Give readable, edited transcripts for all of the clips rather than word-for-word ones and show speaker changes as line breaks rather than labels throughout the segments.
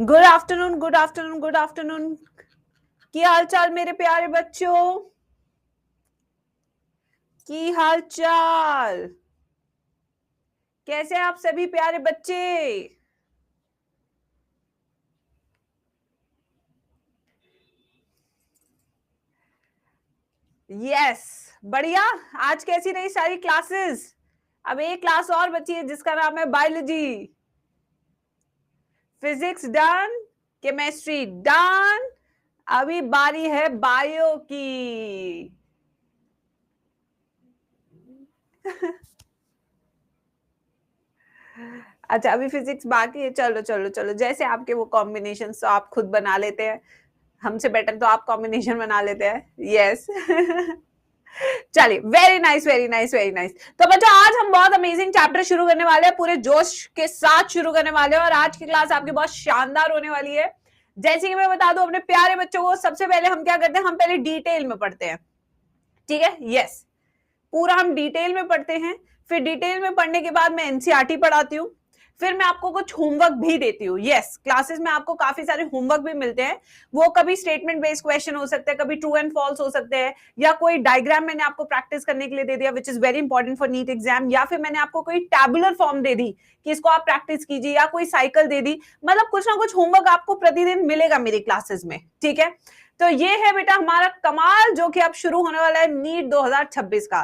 Good afternoon, good afternoon, good afternoon. की हाल चाल मेरे प्यारे बच्चों, की हाल चाल? कैसे आप सभी प्यारे बच्चे? यस, बढ़िया। आज कैसी रही सारी क्लासेस? अब एक क्लास और बची है जिसका नाम है biology. Physics done, chemistry done, अभी बारी है बायो की। अच्छा, अभी फिजिक्स बाकी है। चलो चलो चलो, जैसे आपके वो कॉम्बिनेशन तो आप खुद बना लेते हैं, हमसे बेटर तो आप कॉम्बिनेशन बना लेते हैं। यस। चलिए, very nice very nice very nice. तो बच्चों, आज हम बहुत अमेजिंग चैप्टर शुरू करने वाले हैं, पूरे जोश के साथ शुरू करने वाले हैं और आज की क्लास आपकी बहुत शानदार होने वाली है। जैसे कि मैं बता दूं अपने प्यारे बच्चों को, सबसे पहले हम क्या करते हैं, हम पहले डिटेल में पढ़ते हैं। ठीक है, यस, पूरा हम डिटेल में पढ़ते हैं। फिर डिटेल में पढ़ने के बाद मैं एनसीईआरटी पढ़ाती हूँ। फिर मैं आपको कुछ होमवर्क भी देती हूँ। यस, क्लासेस में आपको काफी सारे होमवर्क भी मिलते हैं। वो कभी स्टेटमेंट बेस्ड क्वेश्चन हो सकते हैं, कभी ट्रू एंड फॉल्स हो सकते हैं, या कोई डायग्राम मैंने आपको प्रैक्टिस करने के लिए दे दिया which is very important for NEET exam, या फिर मैंने आपको कोई टैबुलर फॉर्म दे दी कि इसको आप प्रैक्टिस कीजिए, या कोई साइकिल दे दी। मतलब कुछ ना कुछ होमवर्क आपको प्रतिदिन मिलेगा मेरी क्लासेस में। ठीक है, तो ये है बेटा हमारा कमाल, जो कि अब शुरू होने वाला है नीट 2026 का।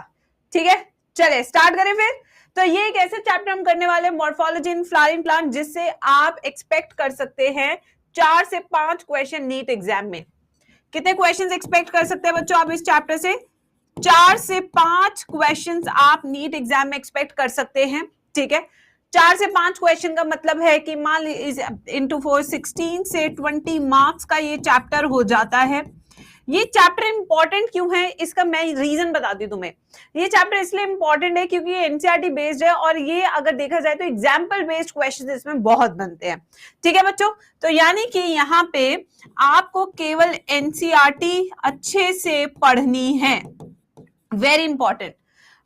ठीक है, चले स्टार्ट करें फिर। तो ये एक ऐसे चैप्टर हम करने वाले हैं, मॉर्फोलॉजी इन फ्लावरिंग प्लांट, जिससे आप एक्सपेक्ट कर सकते हैं 4 से 5 क्वेश्चन नीट एग्जाम में। कितने क्वेश्चंस एक्सपेक्ट कर सकते हैं बच्चों आप इस चैप्टर से? 4 से 5 क्वेश्चंस आप नीट एग्जाम में एक्सपेक्ट कर सकते हैं। ठीक है, 4 से 5 क्वेश्चन का मतलब है कि मान लीजिए इंटू 4, 16 से 20 मार्क्स का ये चैप्टर हो जाता है। ये चैप्टर इंपॉर्टेंट क्यों है, इसका मैं रीजन बताती हूँ तुम्हें। ये चैप्टर इसलिए इंपॉर्टेंट है क्योंकि ये एनसीईआरटी बेस्ड है और ये अगर देखा जाए तो एग्जाम्पल बेस्ड क्वेश्चन इसमें बहुत बनते हैं। ठीक है बच्चों, तो यानी कि यहाँ पे आपको केवल एनसीईआरटी अच्छे से पढ़नी है। Very important.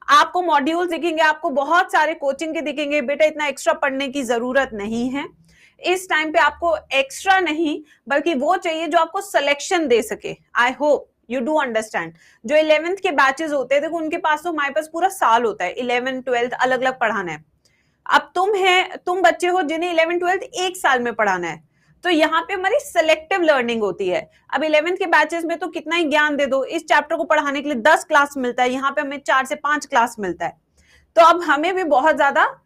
आपको मॉड्यूल दिखेंगे, आपको बहुत सारे कोचिंग के दिखेंगे, बेटा इतना एक्स्ट्रा पढ़ने की जरूरत नहीं है। इस टाइम पे आपको एक्स्ट्रा नहीं, बल्कि वो चाहिए जो आपको सिलेक्शन दे सके। I hope you do understand. जो 11th के बैचेस होते हैं, देखो उनके पास तो हमारे पास पूरा साल होता है, 11th 12th अलग अलग पढ़ाना है। अब तुम बच्चे हो जिन्हें 11th 12th एक साल में पढ़ाना है, तो यहाँ पे हमारी सिलेक्टिव लर्निंग होती है। अब 11th के बैचेस में तो कितना ही ज्ञान दे दो, इस चैप्टर को पढ़ाने के लिए 10 क्लास मिलता है, यहाँ पे हमें 4 से 5 क्लास मिलता है। तो अब हमें भी बहुत ज्यादा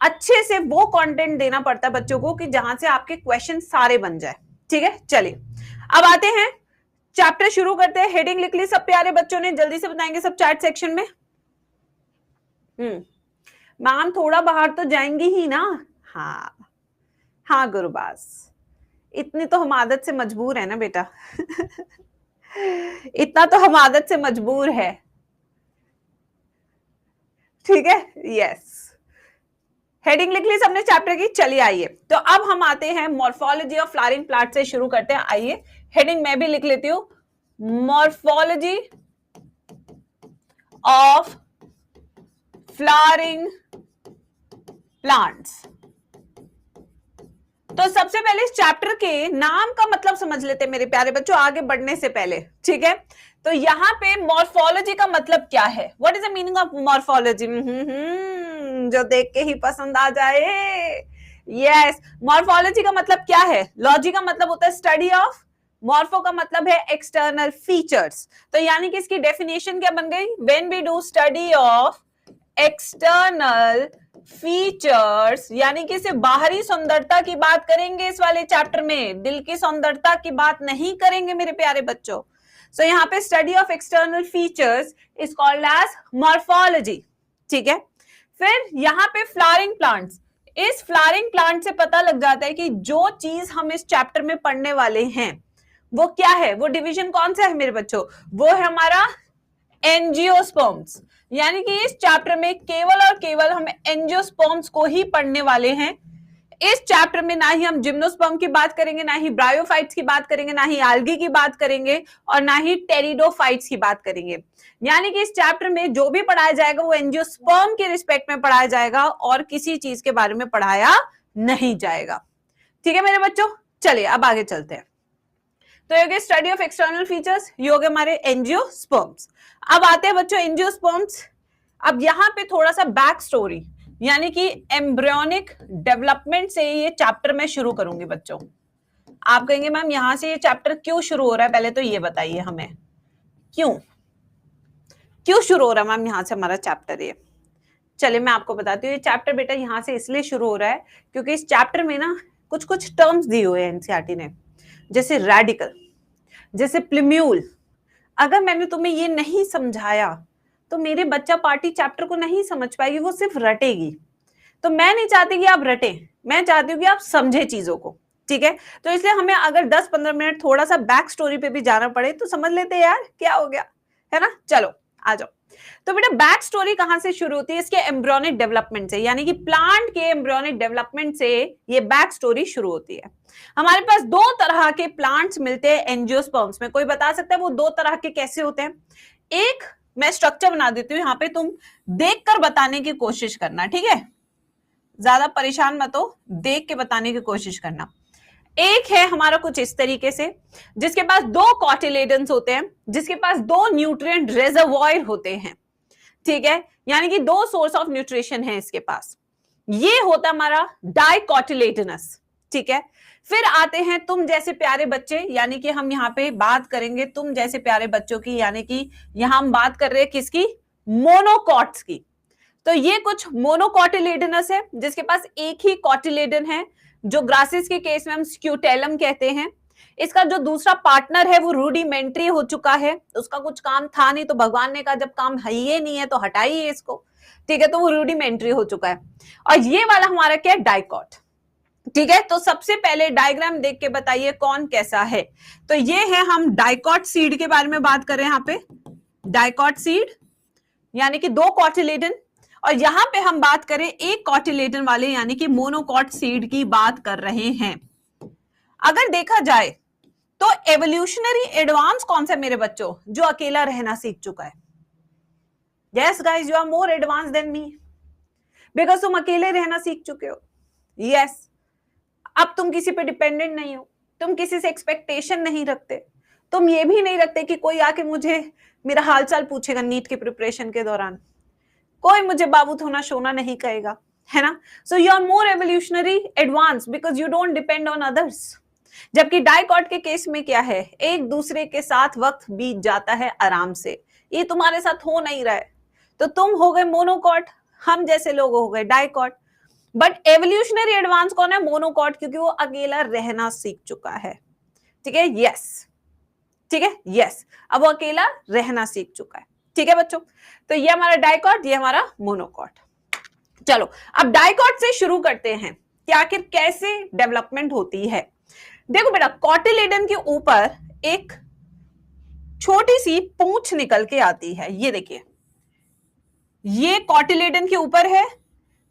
अच्छे से वो कंटेंट देना पड़ता है बच्चों को कि जहां से आपके क्वेश्चन सारे बन जाए। ठीक है, चलिए अब आते हैं, चैप्टर शुरू करते हैं। हेडिंग लिख ली सब प्यारे बच्चों ने? जल्दी से बताएंगे सब चैट सेक्शन में। मैम थोड़ा बाहर तो जाएंगी ही ना? हाँ हाँ गुरुबाज, इतनी तो हम आदत से मजबूर है ना बेटा। इतना तो हम आदत से मजबूर है। ठीक है, यस, हेडिंग लिख ली सबने चैप्टर की। चलिए आइए, तो अब हम आते हैं मॉर्फोलॉजी ऑफ फ्लावरिंग प्लांट से शुरू करते हैं। आइए, हेडिंग मैं भी लिख लेती हूं, मॉर्फोलॉजी ऑफ फ्लावरिंग प्लांट्स। तो सबसे पहले इस चैप्टर के नाम का मतलब समझ लेते हैं मेरे प्यारे बच्चों, आगे बढ़ने से पहले। ठीक है, तो यहां पे मॉर्फोलॉजी का मतलब क्या है? What is the meaning of morphology? जो देख के ही पसंद आ जाए। यस, मॉर्फोलॉजी का मतलब क्या है? लॉजी का मतलब होता है स्टडी ऑफ, मॉर्फो का मतलब है एक्सटर्नल फीचर्स। तो यानी कि इसकी डेफिनेशन क्या बन गई? When we do study of external features, यानी कि सिर्फ बाहरी सुंदरता की बात करेंगे इस वाले चैप्टर में, दिल की सुंदरता की बात नहीं करेंगे मेरे प्यारे बच्चों। सो यहाँ पे study of external features is called as morphology. ठीक है, फिर यहाँ पे फ्लावरिंग प्लांट्स, इस फ्लावरिंग प्लांट से पता लग जाता है कि जो चीज हम इस चैप्टर में पढ़ने वाले हैं वो क्या है, वो डिवीजन कौन सा है मेरे बच्चों? वो है हमारा एंजियोस्पर्म्स। यानी कि इस चैप्टर में केवल और केवल हम एंजियोस्पर्म्स को ही पढ़ने वाले हैं। इस चैप्टर में ना ही हम जिम्नोस्पर्म की बात करेंगे, ना ही ब्रायोफाइट्स की बात करेंगे, ना ही आल्गी की बात करेंगे, और ना ही टेरिडोफाइट्स की बात करेंगे। यानी कि इस चैप्टर में जो भी पढ़ाया जाएगा वो एंजियोस्पर्म के रिस्पेक्ट में पढ़ाया जाएगा और किसी चीज के बारे में पढ़ाया नहीं जाएगा। ठीक है मेरे बच्चों, चलिए अब आगे चलते हैं। तो ये हो गया स्टडी ऑफ एक्सटर्नल फीचर्स, ये हो गए हमारे एंजियोस्पर्म्स। अब आते हैं बच्चों एंजियोस्पर्म्स। अब यहाँ पे थोड़ा सा बैक स्टोरी यानी कि एम्ब्रियोनिक डेवलपमेंट से ये चैप्टर मैं शुरू करूंगी बच्चों। आप कहेंगे मैम यहां से ये चैप्टर क्यों शुरू हो रहा है, पहले तो ये बताइए हमें क्यों शुरू हो रहा है मैम यहां से हमारा चैप्टर ये। चलिए मैं आपको बताती हूँ, ये चैप्टर बेटा यहां से इसलिए शुरू हो रहा है क्योंकि इस चैप्टर में ना कुछ कुछ टर्म्स दिए हुए हैं एनसीईआरटी ने, जैसे रेडिकल, जैसे प्लिम्यूल। अगर मैंने तुम्हें ये नहीं समझाया तो मेरे बच्चा पार्टी चैप्टर को नहीं समझ पाएगी, वो सिर्फ रटेगी। तो मैं नहीं चाहती कि आप रटे, मैं चाहती हूँ कि आप समझे चीजों को, ठीक है। तो इसलिए हमें अगर 10-15 मिनट थोड़ा सा बैक स्टोरी पे भी जाना पड़े तो समझ लेते हैं यार क्या हो गया, है ना। चलो आ जाओ। तो बेटा बैक स्टोरी कहां से शुरू होती है, इसके एम्ब्रियोनिक डेवलपमेंट से, यानी कि प्लांट के एम्ब्रियोनिक डेवलपमेंट से ये बैक स्टोरी शुरू होती है। हमारे पास दो तरह के प्लांट्स मिलते हैं एंजियोस्पर्म्स में। कोई बता सकता है वो दो तरह के कैसे होते हैं? एक मैं स्ट्रक्चर बना देती हूँ यहाँ पे, तुम देखकर बताने की कोशिश करना, ठीक है। ज्यादा परेशान मत हो, देख के बताने की कोशिश करना। एक है हमारा कुछ इस तरीके से, जिसके पास दो कॉटिलेडन्स होते हैं, जिसके पास दो न्यूट्रिएंट रिजर्वॉयर होते हैं, ठीक है, यानी कि दो सोर्स ऑफ न्यूट्रिशन है इसके पास। ये होता हमारा डाइकोटिलेडनस, ठीक है। फिर आते हैं तुम जैसे प्यारे बच्चे, यानी कि हम यहाँ पे बात करेंगे तुम जैसे प्यारे बच्चों की, यानी कि यहां हम बात कर रहे हैं किसकी? मोनोकॉट्स की। तो ये कुछ मोनोकॉटिलेडनस है जिसके पास एक ही कॉटिलेडन है, जो ग्रासेस के केस में हम स्क्यूटेलम कहते हैं। इसका जो दूसरा पार्टनर है वो रूडिमेंट्री हो चुका है, उसका कुछ काम था नहीं तो भगवान ने कहा जब काम है ही नहीं है तो हटाइए इसको, ठीक है। तो वो रूडिमेंट्री हो चुका है। और ये वाला हमारा क्या है? डाइकॉट, ठीक है। तो सबसे पहले डायग्राम देख के बताइए कौन कैसा है। तो ये है, हम डाइकॉट सीड के बारे में बात कर रहे हैं यहाँ पे, डाइकॉट सीड यानी कि दो कॉटिलेडन, और यहां पे हम बात करें एक कॉटिलेडन वाले यानी कि मोनोकॉट सीड की बात कर रहे हैं। अगर देखा जाए तो एवोल्यूशनरी एडवांस कौन सा मेरे बच्चों? जो अकेला रहना सीख चुका है। Yes guys, you are more advance than me because तुम अकेले रहना सीख चुके हो। यस, अब तुम किसी पे डिपेंडेंट नहीं हो, तुम किसी से एक्सपेक्टेशन नहीं रखते, तुम ये भी नहीं रखते कि कोई आके मुझे मेरा हालचाल पूछेगा नीट की प्रिपरेशन के दौरान, कोई मुझे बाबू थोना शोना नहीं कहेगा, है ना। So you are more evolutionary advance because you don't depend on others. जबकि डाइकॉट के केस में क्या है? एक दूसरे के साथ वक्त बीत जाता है आराम से, ये तुम्हारे साथ हो नहीं रहा है तो तुम हो गए मोनोकॉट, हम जैसे लोग हो गए डाइकॉट। बट एवोल्यूशनरी एडवांस कौन है? मोनोकॉट, क्योंकि वो अकेला रहना सीख चुका है, ठीक है। यस, ठीक है, यस, अब वो अकेला रहना सीख चुका है, ठीक है बच्चों। तो ये हमारा डाइकॉट, ये हमारा मोनोकॉट। चलो अब डाइकॉट से शुरू करते हैं कि आखिर कैसे डेवलपमेंट होती है। देखो बेटा, कॉटिलेडन के ऊपर एक छोटी सी पूंछ निकल के आती है, ये देखिए, ये कॉटिलेडन के ऊपर है,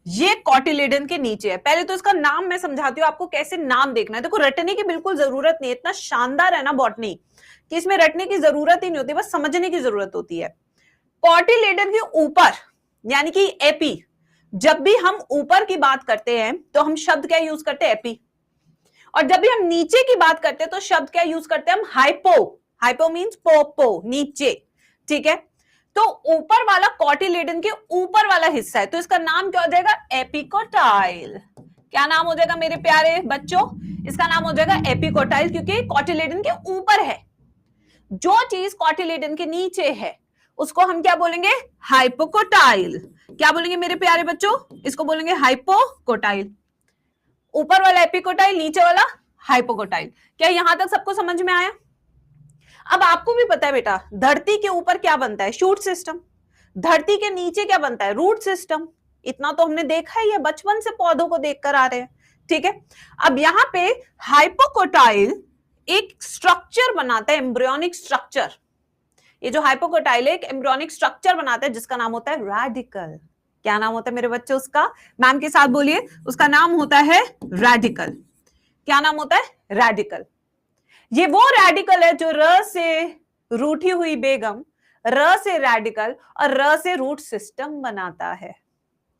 ये कॉटिलेडन के नीचे है। पहले तो इसका नाम मैं समझाती हूँ आपको, कैसे नाम देखना है। देखो रटने की बिल्कुल जरूरत नहीं है, इतना शानदार है ना बॉटनी कि इसमें रटने की जरूरत ही नहीं होती, बस समझने की जरूरत होती है। कॉटिलेडन के ऊपर यानी कि एपी, जब भी हम ऊपर की बात करते हैं तो हम शब्द क्या यूज करते हैं? एपी। और जब भी हम नीचे की बात करते हैं तो शब्द क्या यूज करते हैं हम? हाइपो। हाइपो मींस पोपो, नीचे, ठीक है। तो ऊपर वाला कॉटिलेडन के ऊपर वाला हिस्सा है, तो इसका नाम क्या हो जाएगा? एपिकोटाइल। क्या नाम हो जाएगा मेरे प्यारे बच्चों? इसका नाम हो जाएगा एपिकोटाइल, क्योंकि कॉटिलेडन के ऊपर है। जो चीज कॉटिलेडन के नीचे है उसको हम क्या बोलेंगे? हाइपोकोटाइल। क्या बोलेंगे मेरे प्यारे बच्चों? इसको बोलेंगे हाइपोकोटाइल। ऊपर वाला एपिकोटाइल, नीचे वाला हाइपोकोटाइल। क्या यहां तक सबको समझ में आया? अब आपको भी पता है बेटा, धरती के ऊपर क्या बनता है? Shoot system. धरती के नीचे क्या बनता है? Root system. इतना तो हमने देखा ही है, बचपन से पौधों को देखकर आ रहे हैं, ठीक है। अब यहां पे हाइपोकोटाइल एक स्ट्रक्चर बनाता है, एम्ब्रियोनिक स्ट्रक्चर। ये जो हाइपोकोटाइल एक एम्ब्रियोनिक स्ट्रक्चर बनाता है जिसका नाम होता है रेडिकल। क्या नाम होता है मेरे बच्चों उसका? मैम के साथ बोलिए, उसका नाम होता है रेडिकल। क्या नाम होता है? रेडिकल। ये वो रेडिकल है जो र से रूठी हुई बेगम, र से रेडिकल और र से रूट सिस्टम बनाता है,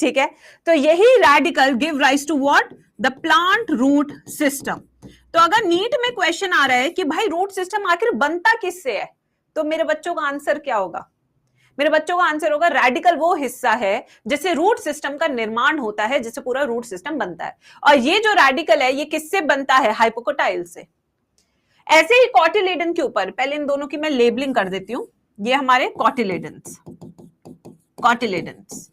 ठीक है। तो यही radicle give rise to what? The plant root system. तो अगर नीट में क्वेश्चन आ रहा है कि भाई रूट सिस्टम आखिर बनता किससे है, तो मेरे बच्चों का आंसर क्या होगा? मेरे बच्चों का आंसर होगा रेडिकल वो हिस्सा है जिससे रूट सिस्टम का निर्माण होता है, जिससे पूरा रूट सिस्टम बनता है। और ये जो रेडिकल है ये किससे बनता है? हाइपोकोटाइल से। ऐसे ही कॉटिलेडन के ऊपर, पहले इन दोनों की मैं लेबलिंग कर देती हूं। ये हमारे कॉटिलेडन्स, कॉटिलेडन्स।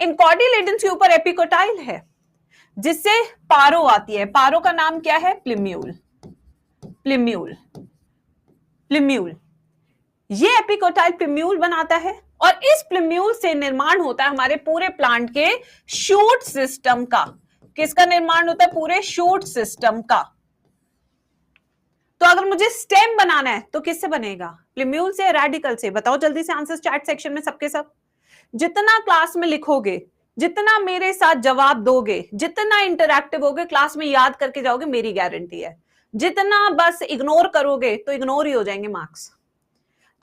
इन कॉटिलेडन्स के ऊपर एपिकोटाइल है जिससे पारो आती है। पारो का नाम क्या है? प्लिम्यूल। प्लिम्यूल, प्लिम्यूल। ये एपिकोटाइल प्लिम्यूल बनाता है और इस प्लिम्यूल से निर्माण होता है हमारे पूरे प्लांट के शूट सिस्टम का। किसका निर्माण होता है? पूरे शूट सिस्टम का। तो अगर मुझे स्टेम बनाना है तो किससे बनेगा? प्लिम्यूल से, रेडिकल से? बताओ जल्दी से आंसर चैट सेक्शन में सबके सब। जितना क्लास में लिखोगे, जितना मेरे साथ जवाब दोगे, जितना इंटरैक्टिव होगे, क्लास में याद करके जाओगे, मेरी गारंटी है। जितना बस इग्नोर करोगे तो इग्नोर ही हो जाएंगे मार्क्स।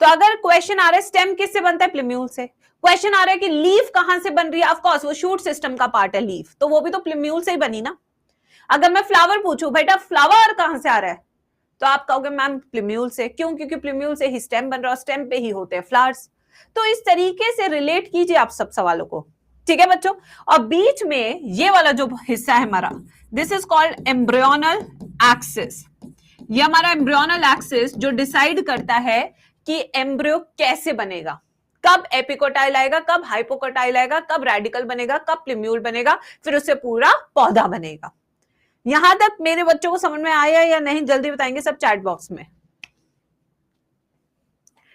तो अगर क्वेश्चन आ रहा है स्टेम किससे बनता है? प्लिम्यूल से। क्वेश्चन आ रहा है कि लीफ कहां से बन रही है? ऑफ कोर्स वो शूट सिस्टम का पार्ट है लीफ, तो वो भी तो प्लिम्यूल से ही बनी ना। अगर मैं फ्लावर पूछूं बेटा फ्लावर कहां से आ रहा है, तो आप कहोगे मैम प्लिम्यूल से। क्यों? क्योंकि प्लिम्यूल से ही स्टेम बन रहा है, स्टेम पे ही होते हैं फ्लावर्स। तो इस तरीके से रिलेट कीजिए आप सब सवालों को, ठीक है बच्चों। और बीच में ये वाला जो हिस्सा है हमारा, this is called embryonal axis. ये हमारा एम्ब्रियोनल एक्सिस जो डिसाइड करता है कि एम्ब्रियो कैसे बनेगा, कब एपिकोटाइल आएगा, कब हाइपोकोटाइल आएगा, कब रेडिकल बनेगा, कब प्लिम्यूल बनेगा, फिर उससे पूरा पौधा बनेगा। यहां तक मेरे बच्चों को समझ में आया या नहीं जल्दी बताएंगे सब चैट बॉक्स में।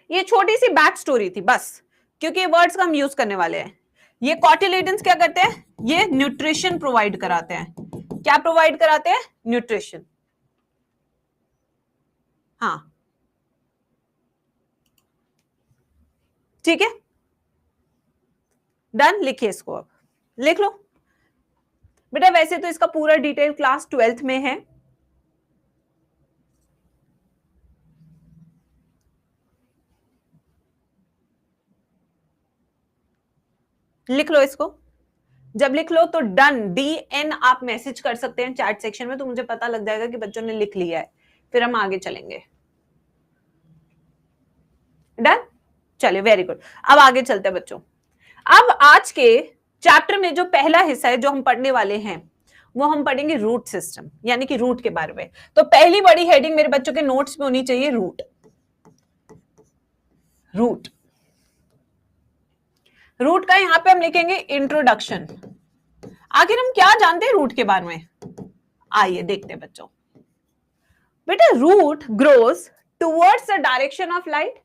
ये छोटी सी बैक स्टोरी थी बस, क्योंकि ये वर्ड्स का हम यूज करने वाले हैं। ये कॉटिलेडन्स क्या करते हैं? ये न्यूट्रिशन प्रोवाइड कराते हैं। क्या प्रोवाइड कराते हैं? न्यूट्रिशन। हाँ ठीक है, डन। लिखिए इसको, अब लिख लो बेटा। वैसे तो इसका पूरा डिटेल क्लास 12th में है, लिख लो इसको। जब लिख लो तो डन, DN आप मैसेज कर सकते हैं चैट सेक्शन में, तो मुझे पता लग जाएगा कि बच्चों ने लिख लिया है, फिर हम आगे चलेंगे। डन, चलिए वेरी गुड। अब आगे चलते हैं बच्चों। अब आज के चैप्टर में जो पहला हिस्सा है जो हम पढ़ने वाले हैं, वो हम पढ़ेंगे रूट सिस्टम, यानी कि रूट के बारे में। तो पहली बड़ी हेडिंग मेरे बच्चों के नोट्स में होनी चाहिए रूट। रूट, रूट का यहां पे हम लिखेंगे इंट्रोडक्शन। आखिर हम क्या जानते हैं रूट के बारे में, आइए देखते हैं बच्चों। बेटा root grows towards the direction of light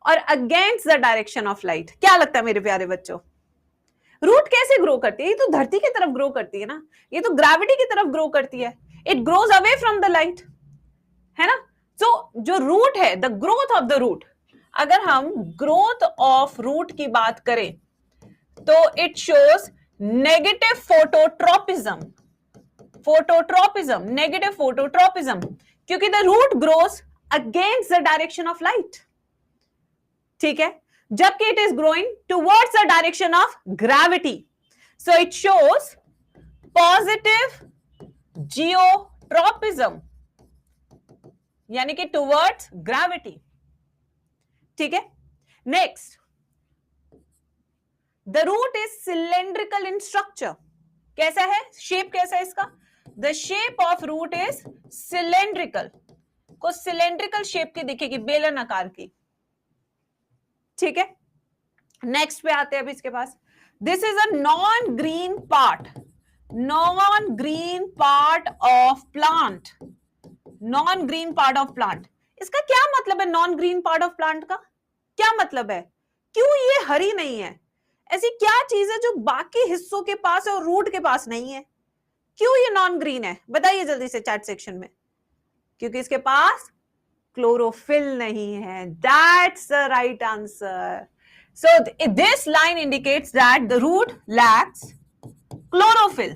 और against the direction of light. क्या लगता है मेरे प्यारे बच्चों, रूट कैसे ग्रो करती है? ये तो धरती की तरफ ग्रो करती है ना, ये तो ग्रेविटी की तरफ ग्रो करती है। It grows away from the light, है ना। सो जो रूट है, the growth of the root, अगर हम ग्रोथ ऑफ रूट की बात करें तो it shows negative phototropism. Phototropism, negative phototropism, क्योंकि the root grows against the direction of light, ठीक है, जबकि it is growing towards the direction of gravity. So it shows positive geotropism, यानी कि टुवर्ड्स ग्रेविटी, ठीक है। Next, the root is cylindrical in structure. कैसा है शेप, कैसा है इसका? The shape of root is cylindrical, को सिलेंड्रिकल शेप की दिखेगी, बेलन आकार की, ठीक है। नेक्स्ट पे आते हैं अब इसके पास, this is a non green part, non green part of plant, non green part of plant. इसका क्या मतलब है non green part of plant का? क्या मतलब है? क्यों ये हरी नहीं है? ऐसी क्या चीज है जो बाकी हिस्सों के पास है और रूट के पास नहीं है? क्यों ये नॉन ग्रीन है? बताइए जल्दी से चैट सेक्शन में। क्योंकि इसके पास क्लोरोफिल नहीं है। That's the right answer. So this line indicates that the root lacks chlorophyll.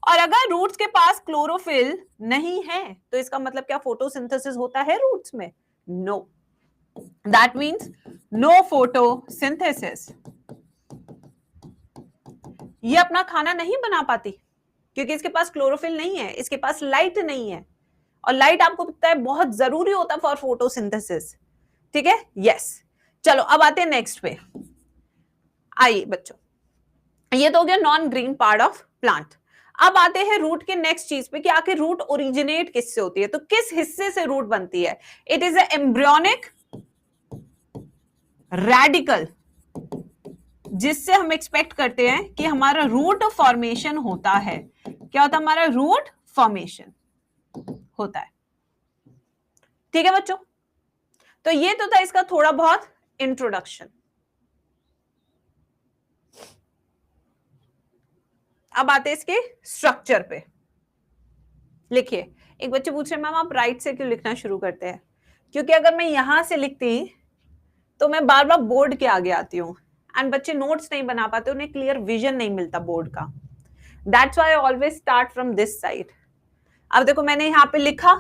और अगर रूट्स के पास क्लोरोफिल नहीं है तो इसका मतलब क्या फोटोसिंथेसिस होता है रूट्स में? No, that means no photosynthesis. ये अपना खाना नहीं बना पाती क्योंकि इसके पास क्लोरोफिल नहीं है, इसके पास लाइट नहीं है, और लाइट आपको पता है बहुत जरूरी होता है फॉर फोटोसिंथेसिस। ठीक है, यस। चलो अब आते हैं नेक्स्ट पे। आइए बच्चों, ये तो हो गया non green part of plant. अब आते हैं रूट के नेक्स्ट चीज पे कि आखिर रूट ओरिजिनेट किससे होती है, तो किस हिस्से से रूट बनती है। इट इज एम्ब्रियोनिक रेडिकल, जिससे हम एक्सपेक्ट करते हैं कि हमारा रूट फॉर्मेशन होता है। क्या होता है हमारा रूट फॉर्मेशन होता है। ठीक है बच्चों, तो ये तो था इसका थोड़ा बहुत इंट्रोडक्शन। अब आते हैं इसके स्ट्रक्चर पे। लिखिए, एक बच्चे पूछ रहे मैम आप राइट से क्यों लिखना शुरू करते हैं, क्योंकि अगर मैं यहां से लिखती तो मैं बार बार बोर्ड के आगे आती हूँ एंड बच्चे नोट्स नहीं बना पाते, उन्हें क्लियर विजन नहीं मिलता बोर्ड का। That's why I always start from this side. अब देखो मैंने यहाँ पे लिखा,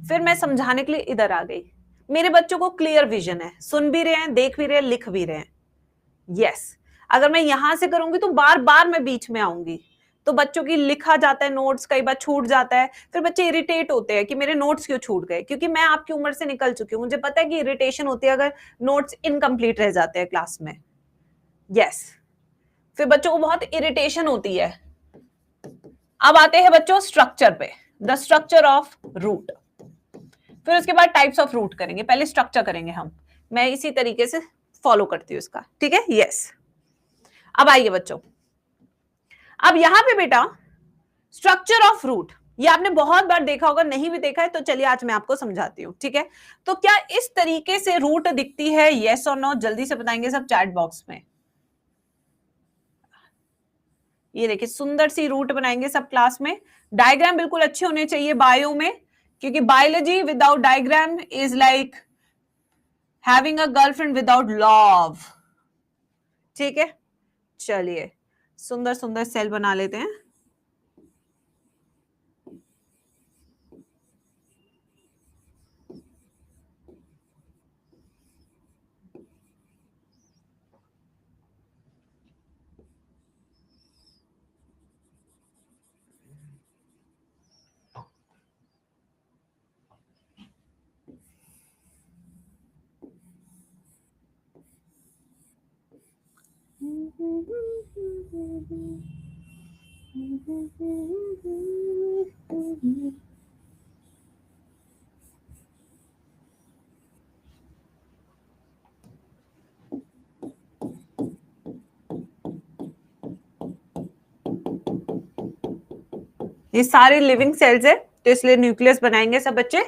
फिर मैं समझाने के लिए इधर आ गई। मेरे बच्चों को क्लियर विजन है, सुन भी रहे हैं, देख भी रहे हैं, लिख भी रहे हैं। यस, अगर मैं यहां से करूंगी तो बार बार मैं बीच में आऊंगी, तो बच्चों की लिखा जाता है नोट्स, कई बार छूट जाता है, फिर बच्चे इरिटेट होते हैं कि मेरे नोट्स क्यों छूट गए, क्योंकि मैं आपकी उम्र से निकल चुकी हूँ, मुझे पता है कि इरिटेशन होती है अगर नोट्स इनकम्प्लीट रह जाते हैं क्लास में। यस, फिर बच्चों को बहुत इरिटेशन होती है। अब आते हैं बच्चों स्ट्रक्चर पे, द स्ट्रक्चर ऑफ रूट। फिर उसके बाद टाइप्स ऑफ रूट करेंगे, पहले स्ट्रक्चर करेंगे हम, मैं इसी तरीके से फॉलो करती हूँ इसका। ठीक है, यस। अब आइए बच्चों, अब यहां पे बेटा स्ट्रक्चर ऑफ रूट, ये आपने बहुत बार देखा होगा, नहीं भी देखा है तो चलिए आज मैं आपको समझाती हूँ। ठीक है, तो क्या इस तरीके से रूट दिखती है, यस और नो, जल्दी से बताएंगे सब चैट बॉक्स में। ये देखिए सुंदर सी रूट बनाएंगे सब क्लास में। डायग्राम बिल्कुल अच्छे होने चाहिए बायो में, क्योंकि biology without diagram is like having a girlfriend without love. ठीक है, चलिए सुंदर सुंदर सेल बना लेते हैं। ये सारे लिविंग सेल्स है, तो इसलिए न्यूक्लियस बनाएंगे सब बच्चे।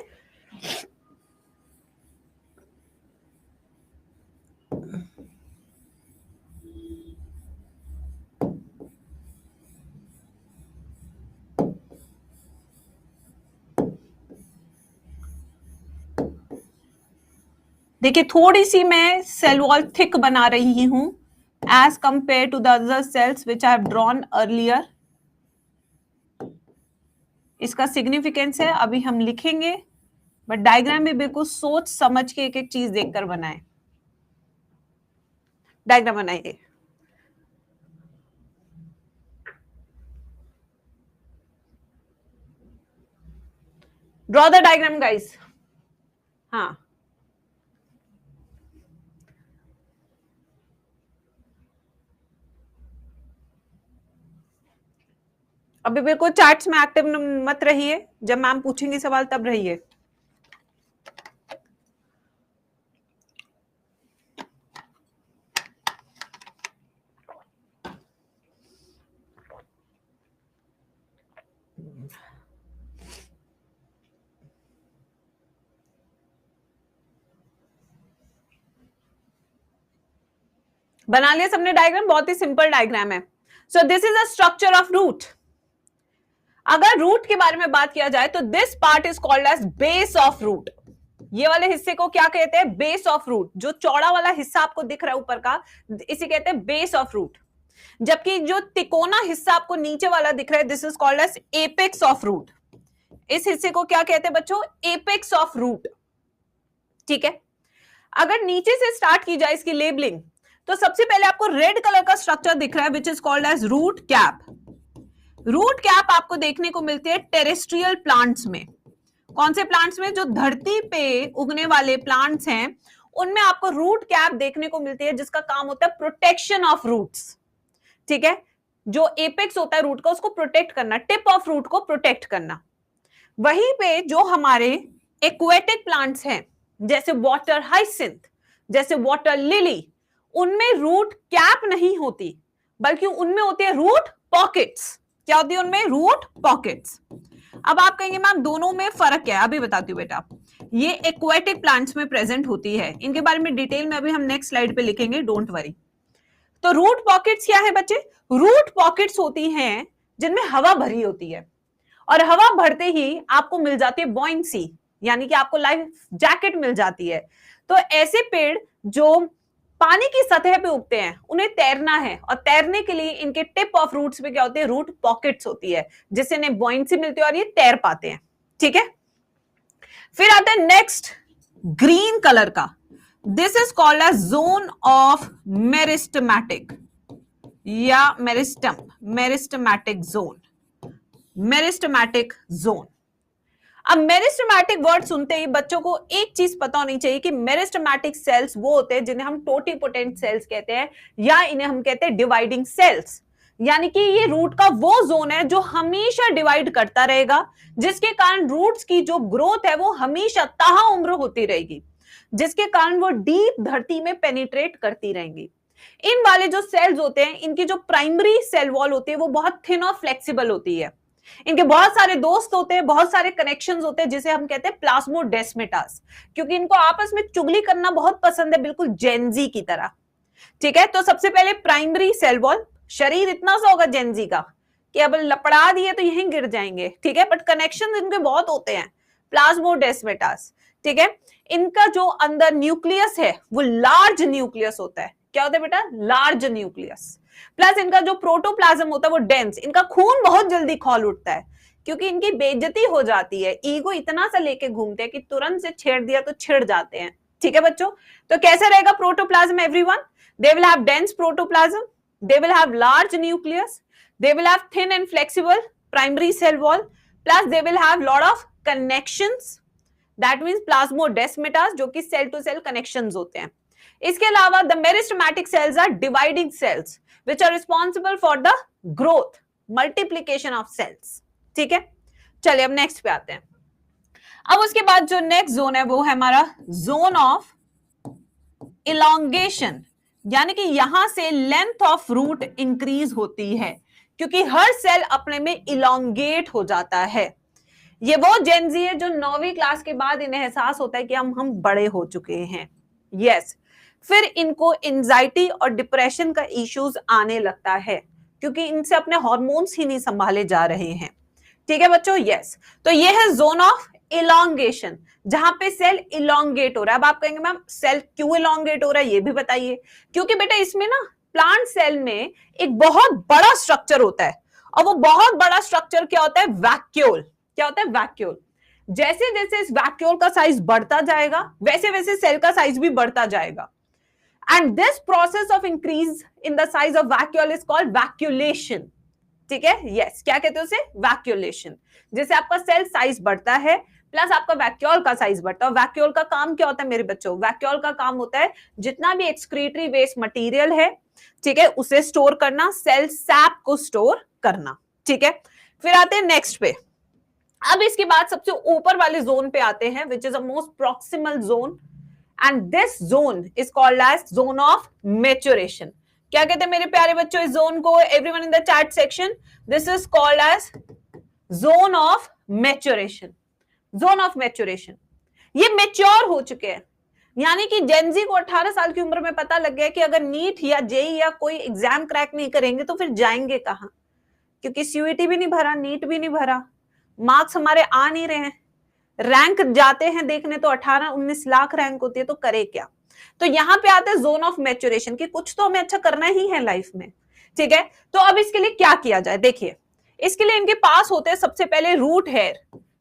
देखिए थोड़ी सी मैं सेल वॉल थिक बना रही हूं as compared to the other cells which I have drawn earlier. इसका सिग्निफिकेंस है, अभी हम लिखेंगे, बट डायग्राम भी बिल्कुल सोच समझ के एक एक चीज देखकर बनाए। डायग्राम बनाइए। Draw the diagram guys. हाँ, अभी बिल्कुल चैट्स में एक्टिव मत रहिए, जब मैम पूछेंगे सवाल तब रहिए। बना लिया सबने डायग्राम, बहुत ही सिंपल डायग्राम है। So this is a structure of root. अगर रूट के बारे में बात किया जाए तो this part is called as base of root. ये वाले हिस्से को क्या कहते हैं, बेस ऑफ रूट। जो चौड़ा वाला हिस्सा आपको दिख रहा है ऊपर का, इसे कहते हैं बेस ऑफ रूट। जबकि जो तिकोना हिस्सा आपको नीचे वाला दिख रहा है, this is called as apex of root. इस हिस्से को क्या कहते हैं बच्चों, एपेक्स ऑफ रूट। ठीक है, अगर नीचे से स्टार्ट की जाए इसकी लेबलिंग, तो सबसे पहले आपको रेड कलर का स्ट्रक्चर दिख रहा है which is called as root cap. Root cap आपको देखने को मिलती है टेरेस्ट्रियल प्लांट्स में। कौन से प्लांट्स में? जो धरती पे उगने वाले प्लांट्स हैं उनमें आपको रूट कैप देखने को मिलती है, जिसका काम होता है प्रोटेक्शन ऑफ रूट्स। ठीक है, जो एपेक्स होता है रूट का उसको प्रोटेक्ट करना, टिप ऑफ रूट को प्रोटेक्ट करना। वहीं पे जो हमारे एक्वेटिक प्लांट्स हैं जैसे वाटर हाइसिंथ, जैसे वाटर लिली, उनमें रूट कैप नहीं होती बल्कि उनमें होती है रूट पॉकेट्स। क्या होती है उनमें? Root pockets. अब आप कहेंगे मैम दोनों में फर्क क्या है? अभी बताती हूँ बेटा। ये एक्वेटिक प्लांट्स में प्रेजेंट होती है, इनके बारे में डिटेल में अभी हम नेक्स्ट स्लाइड पे लिखेंगे, डोंट वरी। तो रूट पॉकेट्स क्या है बच्चे? रूट पॉकेट्स होती हैं जिनमें हवा भरी होती है, और हवा भरते ही आपको मिल जाती है बॉयंसी, यानी कि आपको लाइफ जैकेट मिल जाती है। तो ऐसे पेड़ जो पानी की सतह पे उगते हैं उन्हें तैरना है, और तैरने के लिए इनके टिप ऑफ रूट्स पे क्या होती है? रूट पॉकेट्स होती है, जिससे इन्हें बॉयंसी मिलती है और ये तैर पाते हैं। ठीक है, फिर आता है नेक्स्ट ग्रीन कलर का। This is called as zone of meristematic or meristematic zone. Meristematic zone. अब मेरिस्टेमेटिक वर्ड सुनते ही बच्चों को एक चीज पता होनी चाहिए कि मेरिस्टेमेटिक सेल्स वो होते हैं जिन्हें हम टोटिपोटेंट सेल्स कहते हैं, या इन्हें हम कहते हैं डिवाइडिंग सेल्स। यानी कि ये रूट का वो जोन है जो हमेशा डिवाइड करता रहेगा, जिसके कारण रूट्स की जो ग्रोथ है वो हमेशा ताउम्र होती रहेगी, जिसके कारण वो डीप धरती में पेनिट्रेट करती रहेंगी। इन वाले जो सेल्स होते हैं इनकी जो प्राइमरी सेल वॉल होती है वो बहुत थिन और फ्लेक्सिबल होती है। इनके बहुत सारे दोस्त होते हैं, बहुत सारे कनेक्शंस होते हैं, जिसे हम कहते हैं प्लाज्मोडेस्माटास, क्योंकि इनको आपस में चुगली करना बहुत पसंद है, बिल्कुल जेनजी की तरह। ठीक है, तो सबसे पहले प्राइमरी सेल वॉल, शरीर इतना सा होगा जेनजी का कि अब लपड़ा दिए तो यहीं गिर जाएंगे। ठीक है, बट कनेक्शन इनके बहुत होते हैं, प्लाज्मोडेस्माटास। ठीक है, इनका जो अंदर न्यूक्लियस है वो लार्ज न्यूक्लियस होता है। क्या होता है बेटा? Large nucleus. प्लस इनका जो प्रोटोप्लाज्म होता है वो डेंस। इनका खून बहुत जल्दी खौल उठता है क्योंकि इनकी बेइज्जती हो जाती है, ईगो इतना सा लेके घूमते हैं कि तुरंत से छेड़ दिया तो छिड़ जाते हैं। ठीक है बच्चों, तो कैसे रहेगा protoplasm everyone? They will have dense protoplasm, they will have large nucleus, they will have thin and flexible primary cell wall, plus they will have lot of connections, that means plasmodesmatas, जो कि cell to cell connections होते हैं। इसके अलावा the meristematic cells are dividing cells which are responsible for the growth, multiplication of cells। ठीक है, चलिए अब नेक्स्ट पे आते हैं। अब उसके बाद जो नेक्स्ट जोन है वो है हमारा जोन ऑफ इलॉन्गेशन, यानी कि यहां से लेंथ ऑफ रूट इंक्रीज होती है क्योंकि हर सेल अपने में इलॉन्गेट हो जाता है। ये वो जेनजी है जो 9वीं क्लास के बाद इन्हें एहसास होता है कि हम बड़े हो चुके हैं। यस, फिर इनको एंजाइटी और डिप्रेशन का इश्यूज आने लगता है क्योंकि इनसे अपने हार्मोन्स ही नहीं संभाले जा रहे हैं। ठीक है बच्चों, यस, तो ये है जोन ऑफ इलॉन्गेशन, जहां पे सेल इलॉन्गेट हो रहा है। अब आप कहेंगे मैम सेल क्यों इलॉन्गेट हो रहा है, ये भी बताइए। क्योंकि बेटा इसमें ना प्लांट सेल में एक बहुत बड़ा स्ट्रक्चर होता है, और वो बहुत बड़ा स्ट्रक्चर क्या होता है? वैक्यूल। क्या होता है? वैक्यूल। जैसे जैसे इस वैक्यूल का साइज बढ़ता जाएगा वैसे वैसे सेल का साइज भी बढ़ता जाएगा। And this process of increase in the size of vacuole is called vacuolation। ठीक है, यस, क्या कहते हैं उसे? वैक्यूलेशन। जैसे आपका सेल साइज बढ़ता है प्लस आपका वैक्यूल का साइज बढ़ता है। वैक्यूल का काम क्या होता है मेरे बच्चों? वैक्यूल का काम होता है जितना भी एक्सक्रीटरी वेस्ट मटेरियल है, ठीक है, उसे स्टोर करना, सेल सैप को स्टोर करना। ठीक है, फिर आते हैं नेक्स्ट पे। अब इसके बाद सबसे ऊपर वाले जोन पे आते हैं, which is a most proximal zone, and this zone is called as zone of maturation। क्या कहते हैं मेरे प्यारे बच्चों इस जोन को? everyone in the chat section, this is called as zone of maturation। zone of maturation, ये mature हो चुके हैं, यानी कि जेनजी को 18 साल की उम्र में पता लग गया कि अगर नीट या जेई या कोई एग्जाम क्रैक नहीं करेंगे तो फिर जाएंगे कहां, क्योंकि सीयूईटी भी नहीं भरा, नीट भी नहीं भरा, मार्क्स हमारे आ नहीं रहे हैं, रैंक जाते हैं देखने तो 18-19 लाख रैंक होती है, तो करे क्या? तो यहां पे आते हैं जोन ऑफ मैच्योरेशन की कुछ तो हमें अच्छा करना ही है लाइफ में। ठीक है, तो अब इसके लिए क्या किया जाए? देखिए, इसके लिए इनके पास होते हैं सबसे पहले रूट हेयर।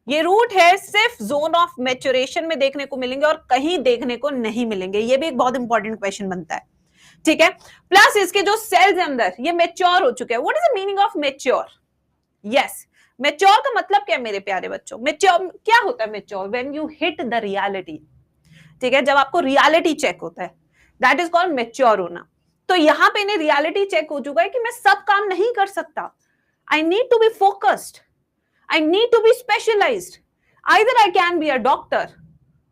ये रूट हेयर सिर्फ जोन ऑफ मैच्योरेशन में देखने को मिलेंगे और कहीं देखने को नहीं मिलेंगे। ये भी एक बहुत इंपॉर्टेंट क्वेश्चन बनता है। ठीक है, प्लस इसके जो सेल्स अंदर ये मैच्योर हो चुके हैं। What is the meaning of mature? Yes, mature का मतलब क्या है मेरे प्यारे बच्चों? मेच्योर क्या होता है? Mature when you hit the reality, ठीक है, जब आपको रियलिटी चेक होता है, दैट इज कॉल्ड मेच्योर होना। तो यहां पे इन्हें रियलिटी चेक हो चुका है कि मैं सब काम नहीं कर सकता, I need to be focused, I need to be specialised, either I can be a doctor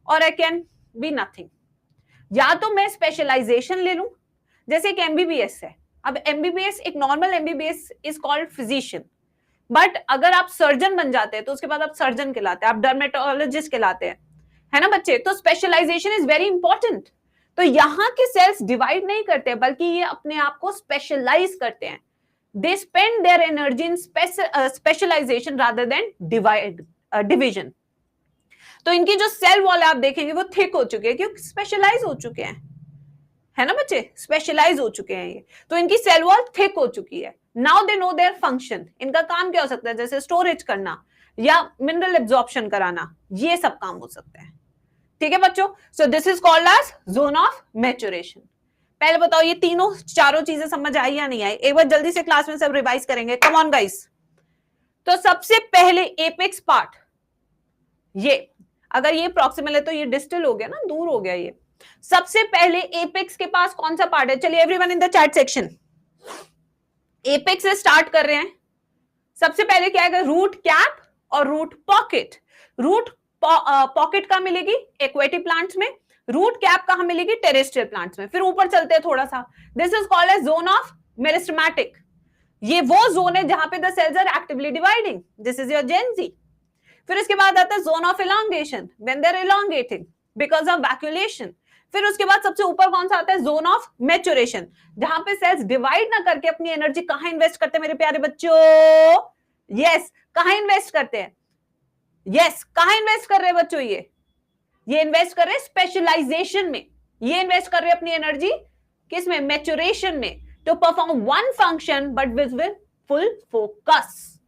और आई कैन बी नथिंग। या तो मैं स्पेशलाइजेशन ले लूं, जैसे एक एमबीबीएस है, अब एमबीबीएस एक normal MBBS is called physician, but अगर आप सर्जन बन जाते हैं तो उसके बाद आप सर्जन कहलाते हैं, आप डर्मेटोलॉजिस्ट कहलाते हैं, है ना बच्चे? तो स्पेशलाइजेशन इज वेरी इंपॉर्टेंट। तो यहाँ के सेल्स डिवाइड नहीं करते बल्कि ये अपने आप को स्पेशलाइज करते हैं, they spend their energy in specialisation rather than division. तो इनकी जो सेल वॉल आप देखेंगे वो थिक हो चुके हैं क्योंकि स्पेशलाइज हो चुके हैं, है ना बच्चे? स्पेशलाइज हो चुके हैं ये, तो इनकी सेल वॉल थिक हो चुकी है। Now they know their function, इनका काम क्या हो सकता है? जैसे स्टोरेज करना या मिनरल एब्जॉर्प्शन कराना, ये सब काम हो सकते हैं, ठीक है बच्चों? So this is called as zone of maturation. पहले बताओ ये तीनों चारों चीजें समझ आई या नहीं आई? एक बार जल्दी से क्लास में सब रिवाइज करेंगे, कम ऑन गाइस। तो सबसे पहले एपेक्स पार्ट, ये अगर ये प्रॉक्सिमल है तो ये डिस्टल हो गया ना, दूर हो गया ये। सबसे पहले एपेक्स के पास कौन सा पार्ट है? चलिए everyone in the chat section, apex से स्टार्ट कर रहे हैं। सबसे पहले क्या है? रूट कैप और रूट पॉकेट। रूट पॉकेट कहां मिलेगी? एक्वेटिक प्लांट्स में। रूट कैप कहां मिलेगी? टेरेस्ट्रियल प्लांट्स में। फिर ऊपर चलते हैं थोड़ा सा, this is called as zone of meristematic. ये वो जोन है जहां पे the cells are actively dividing, this is your Gen Z. फिर इसके बाद आता है zone of elongation, when they are elongating because of vacuolation. फिर उसके बाद सबसे ऊपर कौन सा आता है? जोन ऑफ मैच्योरेशन, जहां पे सेल्स डिवाइड ना करके अपनी एनर्जी कहां इन्वेस्ट करते हैं मेरे प्यारे बच्चों? यस, कहां इन्वेस्ट करते हैं? यस, कहां इन्वेस्ट कर रहे हैं बच्चों? ये इन्वेस्ट कर रहे हैं स्पेशलाइजेशन में, ये इन्वेस्ट कर रहे हैं अपनी एनर्जी किस में? मैच्योरेशन में, to perform one function but with full focus,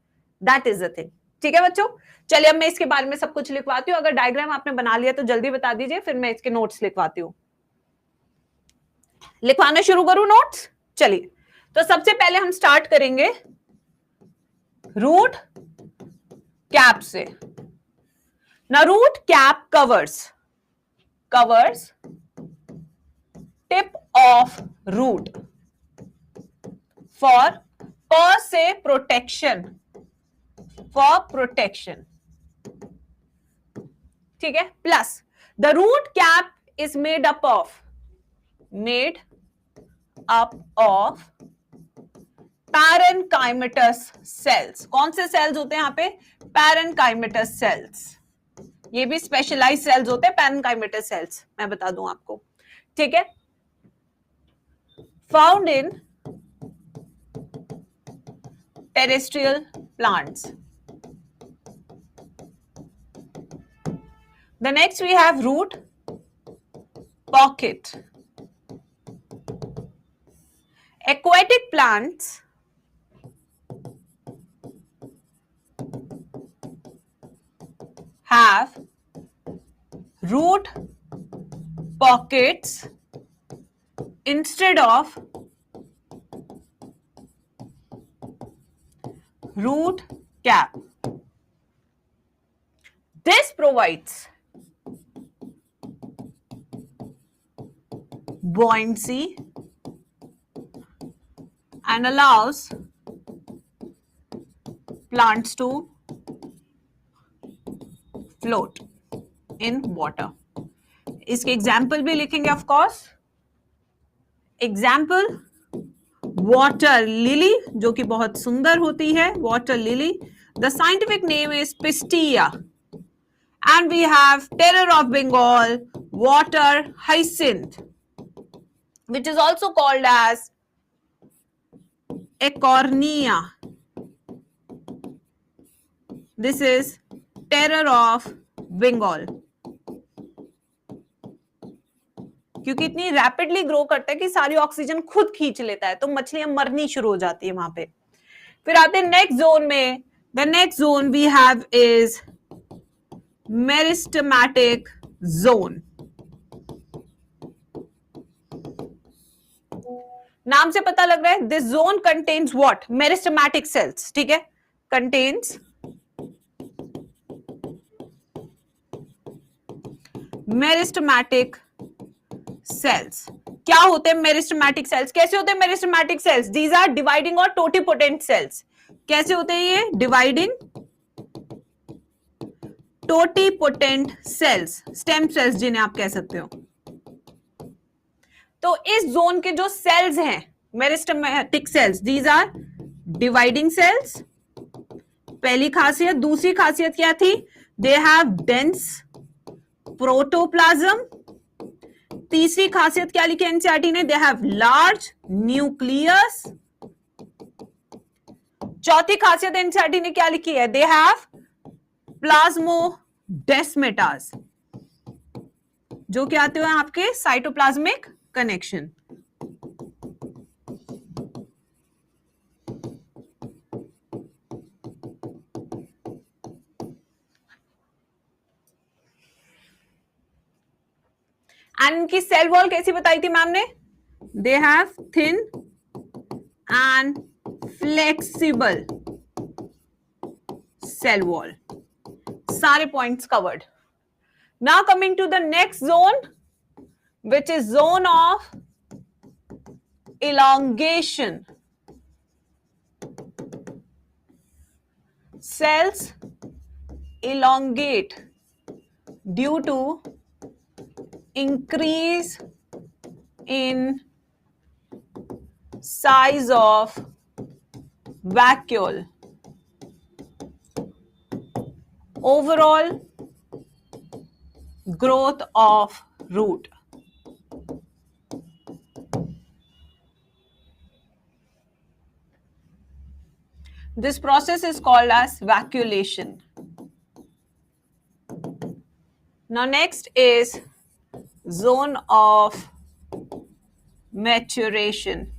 that is the thing, ठीक है बच्चों? चलिए अब मैं इसके बारे में सब कुछ लिखवाती हूँ। अगर डायग्राम आपने बना लिया तो जल्दी बता दीजिए, फिर मैं इसके नोट्स लिखवाती हूँ। लिखवाना शुरू करूं नोट्स? चलिए, तो सबसे पहले हम स्टार्ट करेंगे रूट कैप से। ना root cap covers tip of root for per se protection, for protection, ठीक है? Plus the root cap is made up of parenchymatous cells. कौन से सेल्स होते हैं यहां पे? Parenchymatous cells. ये भी स्पेशलाइज्ड सेल्स होते हैं पैरेन्काइमेटस सेल्स, मैं बता दूं आपको, ठीक है? Found in terrestrial plants. The next we have root pocket. Aquatic plants have root pockets instead of root cap. This provides buoyancy and allows plants to float in water. इसके example भी लिखेंगे of course. Example water lily, जो कि बहुत सुंदर होती है, water lily. The scientific name is Pistia and we have terror of Bengal water hyacinth, which is also called as Acornia. This is terror of Bengal. क्योंकि इतनी रैपिडली ग्रो करता है कि सारी ऑक्सीजन खुद खींच लेता है, तो मछलियां मरनी शुरू हो जाती है वहां पे। फिर आते हैं नेक्स्ट जोन में। The next zone we have is meristematic zone. नाम से पता लग रहा है this zone contains what? Meristematic cells, ठीक है? contains meristematic cells. क्या होते हैं मेरिस्टेमेटिक सेल्स? कैसे होते हैं meristematic cells? These are dividing और टोटिपोटेंट सेल्स. कैसे होते हैं ये? Dividing totipotent cells, stem cells जिन्हें आप कह सकते हो. तो इस जोन के जो सेल्स हैं meristematic cells, these are dividing cells. पहली खासियत. दूसरी खासियत क्या थी? They have dense protoplasm. तीसरी खासियत क्या लिखी एनसीईआरटी ने? They have large nucleus. चौथी खासियत एनसीईआरटी ने क्या लिखी है? दे हैव प्लाज्मोडेस्मेटास, जो क्या आते हैं आपके साइटोप्लाज्मिक कनेक्शन. एंड इनकी सेल वॉल कैसी बताई थी मैम ने? They have thin and flexible cell wall. सारे points covered. Now coming to the next zone, which is zone of elongation. Cells elongate due to increase in size of vacuole. Overall growth of root. This process is called as vacuolation. Now next is zone of maturation.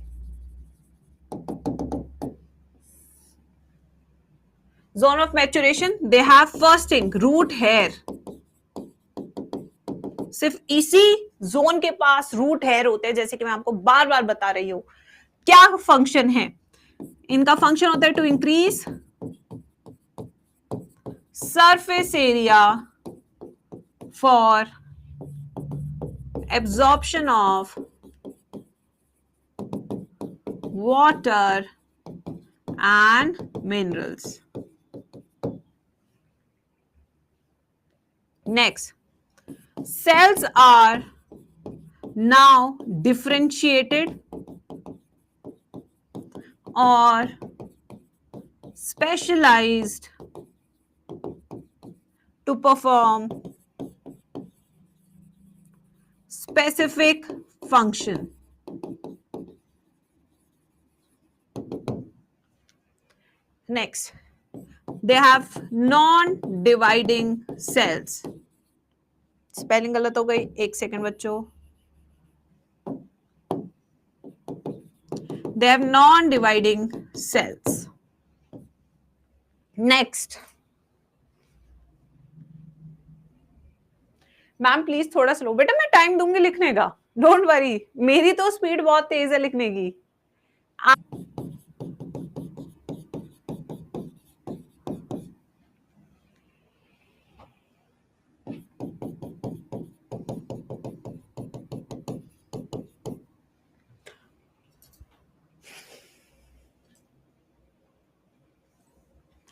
Zone of maturation, they have first thing root hair. सिर्फ इसी zone के पास root hair होते हैं, जैसे कि मैं आपको बार बार बता रही हूं. क्या फंक्शन है इनका? फंक्शन होता है to increase surface area for absorption of water and minerals. Next, cells are now differentiated or specialized to perform specific function. Next, they have non-dividing cells. Spelling गलत हो गई, एक सेकंड बच्चों. They have non-dividing cells. Next, ma'am please थोड़ा slow. बेटा मैं time दूंगी लिखने का, डोंट वरी. मेरी तो स्पीड बहुत तेज है लिखने की.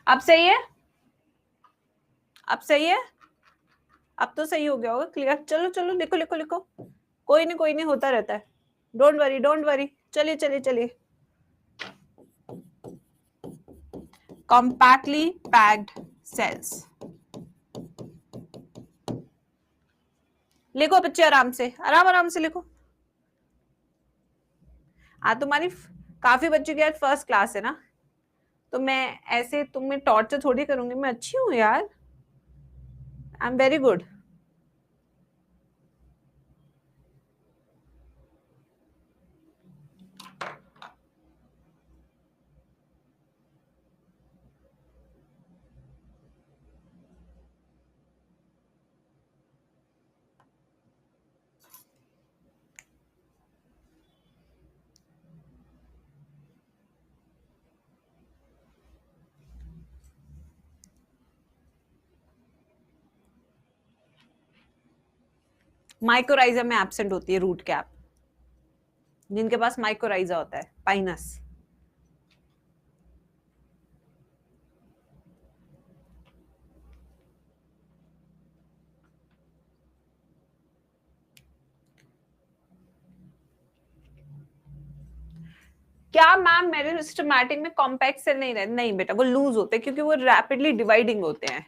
अब सही है? अब सही है? अब तो सही हो गया होगा. क्लियर? चलो चलो लिखो लिखो लिखो. कोई नहीं होता रहता है. Don't worry don't worry. चलिए चलिए चलिए. compactly packed cells. लिखो बच्चे आराम से, आराम से लिखो. आज तुम्हारी काफी बच्चों की आज फर्स्ट क्लास है ना, तो मैं ऐसे तुम्हें टॉर्चर थोड़ी करूंगी. मैं अच्छी हूँ यार. I am very good. Mycorrhiza में एब्सेंट होती है रूट कैप, जिनके पास माइकोराइजा होता है, पाइनस। क्या मैम मेरे सिस्टमैटिक में कॉम्पैक्ट सेल नहीं रहते? नहीं बेटा, वो लूज होते हैं क्योंकि वो रैपिडली डिवाइडिंग होते हैं।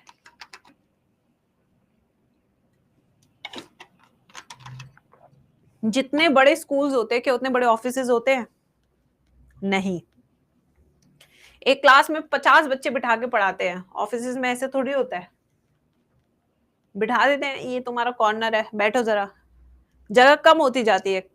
जितने बड़े स्कूल्स होते हैं क्या उतने बड़े ऑफिसेज होते हैं? नहीं। एक क्लास में 50 बच्चे बिठा के पढ़ाते हैं, ऑफिसेज में ऐसे थोड़ी होता है। बिठा देते हैं, ये तुम्हारा कॉर्नर है, बैठो जरा, जगह कम होती जाती है।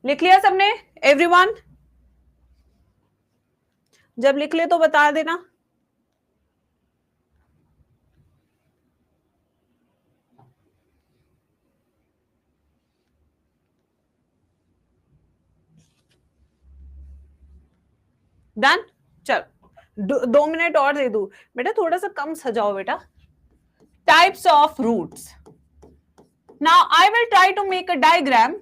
लिख लिया सबने? एवरीवन जब लिख ले तो बता देना। डन? चल 2 मिनट और दे दू बेटा, थोड़ा सा कम सजाओ बेटा। Types of roots. Now I will try to make a diagram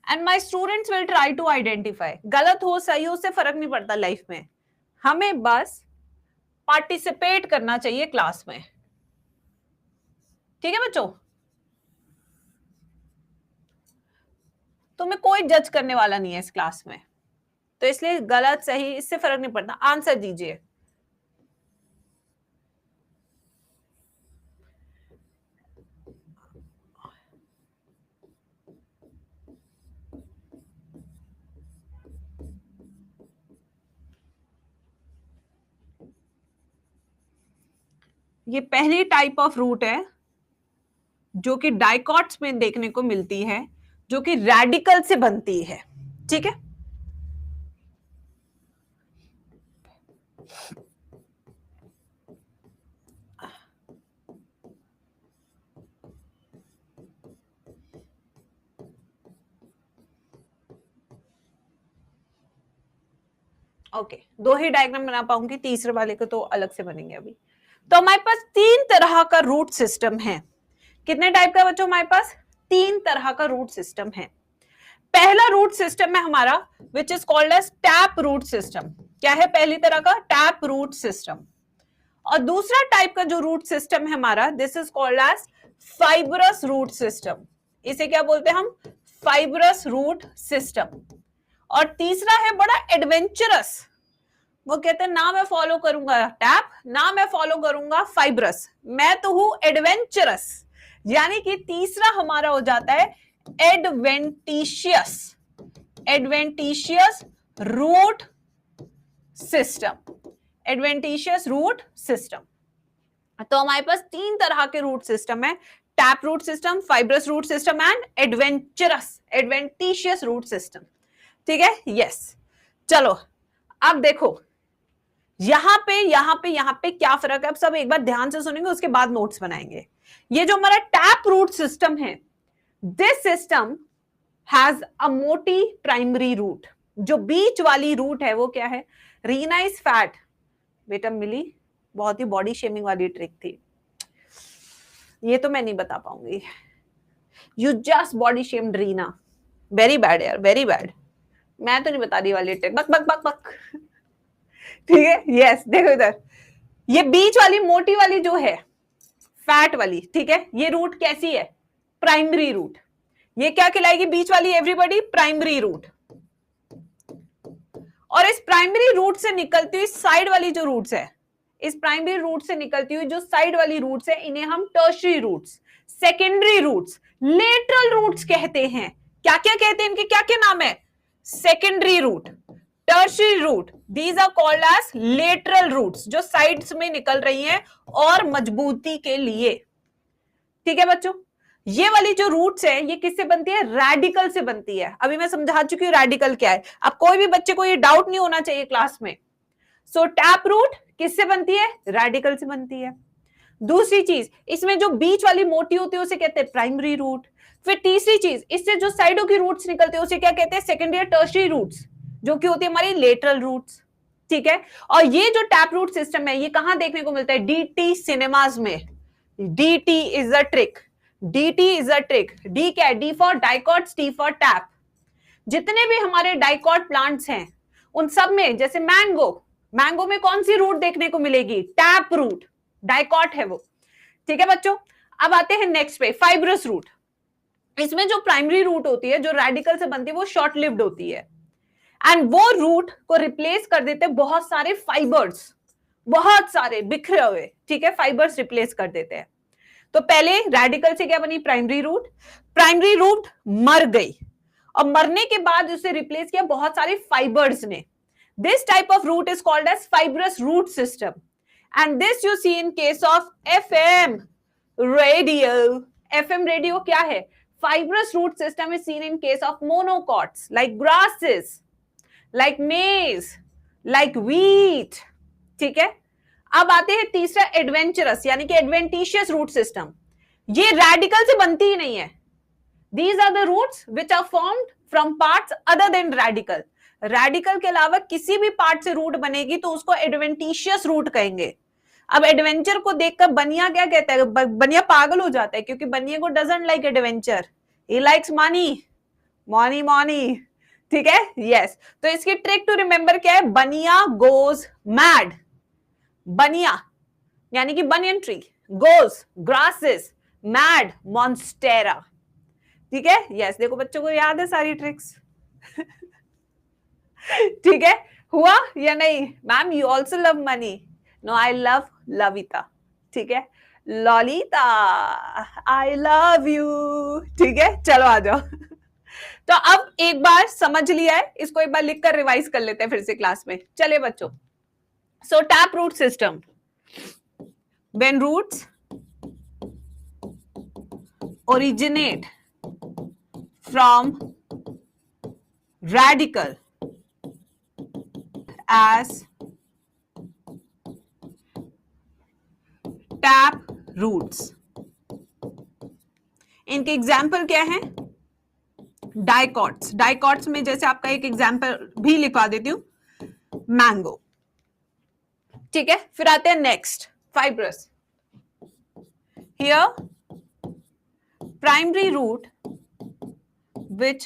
and my students will try to identify. गलत हो सही हो उससे फर्क नहीं पड़ता लाइफ में, हमें बस पार्टिसिपेट करना चाहिए क्लास में। ठीक है बच्चों? तुम्हें कोई जज करने वाला नहीं है इस क्लास में, तो इसलिए गलत सही इससे फर्क नहीं पड़ता, आंसर दीजिए। ये पहली टाइप ऑफ रूट है जो कि डाइकॉट्स में देखने को मिलती है, जो कि रेडिकल से बनती है। ठीक है? ओके, 2 ही डायग्राम बना पाऊंगी, तीसरे वाले को तो अलग से बनेंगे अभी। तो हमारे पास 3 तरह का रूट सिस्टम है। कितने टाइप का बच्चों? हमारे पास 3 तरह का रूट सिस्टम है। पहला रूट सिस्टम है हमारा which is called as tap root system. क्या है पहली तरह का? Tap root system. और दूसरा टाइप का जो रूट सिस्टम है हमारा, this is called as fibrous root system. इसे क्या बोलते हैं हम? Fibrous root system. और तीसरा है बड़ा एडवेंचरस, वो कहते हैं ना मैं फॉलो करूंगा टैप, ना मैं फॉलो करूंगा फाइब्रस, मैं तो हूं एडवेंचरस। यानी कि तीसरा हमारा हो जाता है adventitious, adventitious root system, adventitious root system. तो हमारे पास 3 तरह के रूट सिस्टम है, tap root system, fibrous root system and adventurous adventitious root system. ठीक है? यस। चलो अब देखो यहां पे क्या फर्क है, अब सब एक बार ध्यान से सुनेंगे, उसके बाद नोट्स बनाएंगे। ये जो हमारा टैप रूट सिस्टम है, दिस सिस्टम हैज अ मोटी प्राइमरी रूट। जो बीच वाली रूट है वो क्या है? रीनाइज फैट। बेटा मिली, बहुत ही बॉडी शेमिंग वाली ट्रिक थी, ये तो मैं नहीं बता पाऊंगी। You just body shamed Reena, very bad यार, वेरी बैड। मैं तो नहीं बता रही वाली ट्रिक, बक बक बक बक। ठीक है? यस, देखो इधर, ये बीच वाली मोटी वाली जो है फैट वाली, ठीक है, ये रूट कैसी है? Primary root. ये क्या कहलाएगी बीच वाली? Everybody, primary root. और इस प्राइमरी रूट से निकलती हुई साइड वाली जो रूट्स है, इस प्राइमरी रूट से निकलती हुई जो साइड वाली रूट्स है, इन्हें हम tertiary roots, secondary roots, lateral roots कहते हैं। क्या क्या कहते हैं? इनके क्या क्या नाम है? Secondary root, tertiary root, these are called as lateral roots, जो साइड्स में निकल रही हैं और मजबूती के लिए। ठीक है बच्चों? ये वाली जो रूट्स है ये किससे बनती है? रेडिकल से बनती है। अभी मैं समझा चुकी हूं रेडिकल क्या है, अब कोई भी बच्चे को ये डाउट नहीं होना चाहिए क्लास में। सो टैप रूट किससे बनती है? रेडिकल से बनती है। दूसरी चीज, इसमें जो बीच वाली मोटी होती है उसे कहते हैं प्राइमरी रूट। फिर तीसरी चीज, इससे जो साइडों की रूट्स निकलते हैं उसे क्या कहते हैं? सेकेंडरी टर्शरी रूट्स, जो कि होती है हमारी लेटरल रूट्स। ठीक है। और ये जो टैप रूट सिस्टम है ये कहां देखने को मिलता है? डीटी सिनेमाज में। DT is a trick, DT is a trick. D क्या है? D for dicots, T for tap. जितने भी हमारे डाइकॉट प्लांट्स हैं उन सब में, जैसे मैंगो, मैंगो में कौन सी रूट देखने को मिलेगी? टैप रूट, डाइकॉट है वो। ठीक है बच्चों। अब आते हैं नेक्स्ट पे, फाइब्रस रूट। इसमें जो प्राइमरी रूट होती है, जो रेडिकल से बनती है, वो शॉर्ट लिव्ड होती है एंड वो रूट को रिप्लेस कर देते हैं बहुत सारे फाइबर्स, बहुत सारे बिखरे हुए, ठीक है, फाइबर्स रिप्लेस कर देते हैं। तो पहले रेडिकल से क्या बनी? Primary root. प्राइमरी रूट मर गई और मरने के बाद उसे रिप्लेस किया बहुत सारे फाइबर्स ने। This type of root is called as fibrous root system and this you see in case of FM radio. FM radio क्या है? Fibrous root system is seen in case of monocots like grasses, like maize, like wheat. ठीक है। अब आते हैं तीसरा, adventurous यानी कि एडवेंटिशियस रूट सिस्टम। ये रेडिकल से बनती ही नहीं है। These are the roots which are formed from parts other than radical. Radical के अलावा किसी भी पार्ट से रूट बनेगी तो उसको एडवेंटिशियस रूट कहेंगे। अब एडवेंचर को देखकर बनिया क्या कहता है? बनिया पागल हो जाता है क्योंकि बनिया को doesn't like adventure, he likes money, money money. ठीक है, यस। तो इसकी ट्रिक टू रिमेंबर क्या है? बनिया गोज मैड। बनिया यानी कि banyan tree, goes grasses, mad monstera. ठीक है, यस। देखो बच्चों को याद है सारी ट्रिक्स। ठीक है, हुआ या नहीं? Ma'am you also love money. No, I love Lavita. ठीक है, ललिता, आई लव यू। ठीक है, चलो आ जाओ। तो अब एक बार समझ लिया है, इसको एक बार लिखकर रिवाइज कर लेते हैं फिर से क्लास में। चलिए बच्चों, so tap root system, when roots originate from radical as tap roots। इनके एग्जाम्पल क्या है? डाइकॉट्स। डाइकॉट्स में जैसे आपका एक एग्जाम्पल भी लिखवा देती हूं, मैंगो। ठीक है, फिर आते हैं next, fibrous. Here primary root which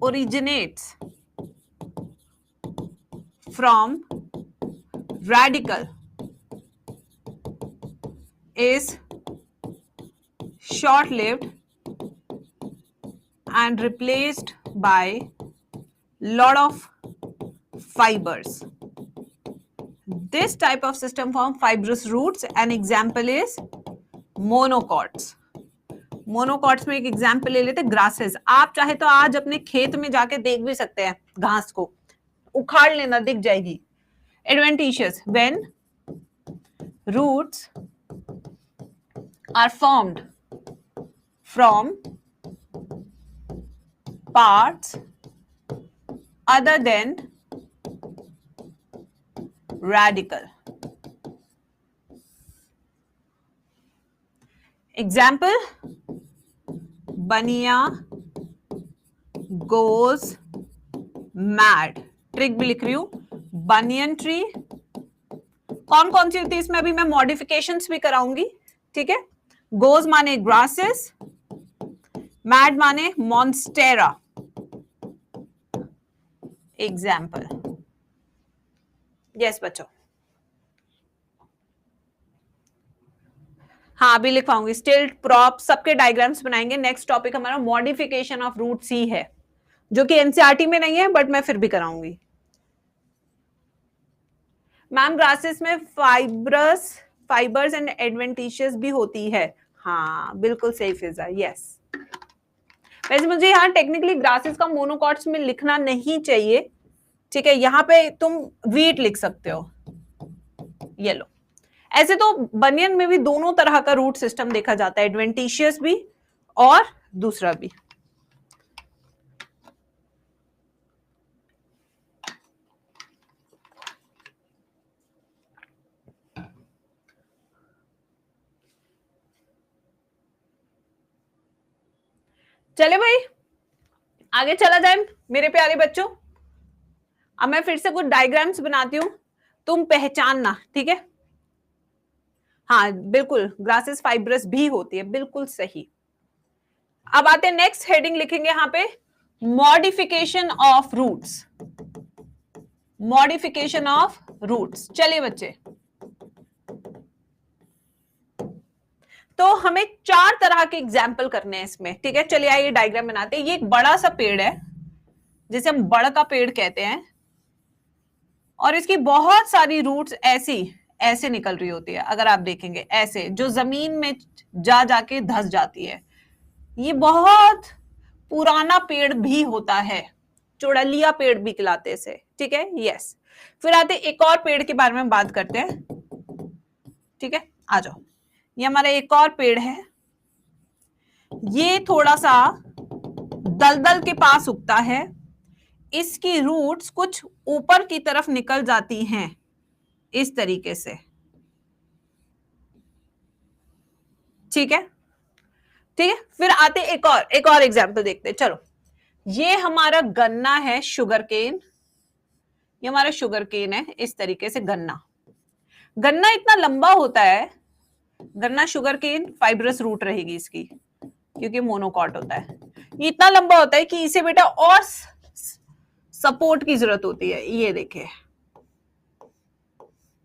originates from radical is short-lived and replaced by lot of fibers. This type of system form fibrous roots. An example is monocots. Monocots में एक एग्जाम्पल ले लेते, grasses. आप चाहे तो आज अपने खेत में जाके देख भी सकते हैं, घास को उखाड़ लेना, दिख जाएगी। Adventitious, when roots are formed from parts other than radicle. Example, बनिया गोज मैड। ट्रिक भी लिख रही हूं, बनियन ट्री। कौन कौन सी होती है इसमें अभी मैं मॉडिफिकेशंस भी कराऊंगी। ठीक है, गोज माने ग्रासेस, मैड माने मॉन्स्टेरा। एग्जाम्पल, यस बच्चों, हाँ अभी लिखवाऊंगी। स्टिल्ट, प्रॉप, सबके डायग्राम्स बनाएंगे। नेक्स्ट टॉपिक हमारा मॉडिफिकेशन ऑफ रूट सी है, जो कि एनसीईआरटी में नहीं है बट मैं फिर भी कराऊंगी। मैम ग्रासेस में फाइबर्स एंड एडवेंटिशियस भी होती है। हाँ बिल्कुल सही फिजा, यस। वैसे मुझे यहाँ टेक्निकली ग्रासेस का मोनोकॉट्स में लिखना नहीं चाहिए। ठीक है, यहाँ पे तुम वीट लिख सकते हो, ये लो। ऐसे तो बनियन में भी दोनों तरह का रूट सिस्टम देखा जाता है, एडवेंटिशियस भी और दूसरा भी। चले भाई आगे चला जाए मेरे प्यारे बच्चों। अब मैं फिर से कुछ डायग्राम्स बनाती हूँ तुम पहचानना, ठीक है। हाँ बिल्कुल, ग्रासेस फाइब्रस भी होती है, बिल्कुल सही। अब आते हैं नेक्स्ट हेडिंग लिखेंगे यहां पे, modification of roots, modification of roots. चलिए बच्चे, तो हमें 4 तरह के एग्जाम्पल करने हैं इसमें, ठीक है। चलिए आइए डायग्राम बनाते हैं। ये एक बड़ा सा पेड़ है जिसे हम बड़ का पेड़ कहते हैं, और इसकी बहुत सारी रूट्स ऐसे निकल रही होती है। अगर आप देखेंगे ऐसे, जो जमीन में जा जाके धस जाती है। ये बहुत पुराना पेड़ भी होता है, चुड़ैलिया पेड़ भी कहलाते हैं इसे, ठीक है। यस, फिर आते एक और पेड़ के बारे में बात करते हैं, ठीक है। आ जाओ, ये हमारा एक और पेड़ है। ये थोड़ा सा दलदल के पास उगता है, इसकी रूट्स कुछ ऊपर की तरफ निकल जाती हैं इस तरीके से, ठीक है, ठीक है। फिर आते एक और एग्जांपल देखते हैं। चलो, ये हमारा गन्ना है, शुगर केन, ये हमारा शुगर केन है, इस तरीके से गन्ना इतना लंबा होता है। गन्ना शुगर केन, फाइब्रस रूट रहेगी इसकी, क्योंकि मोनोकॉट होता है। ये इतना लंबा होता है कि इसे बेटा और सपोर्ट की जरूरत होती है। ये देखिए,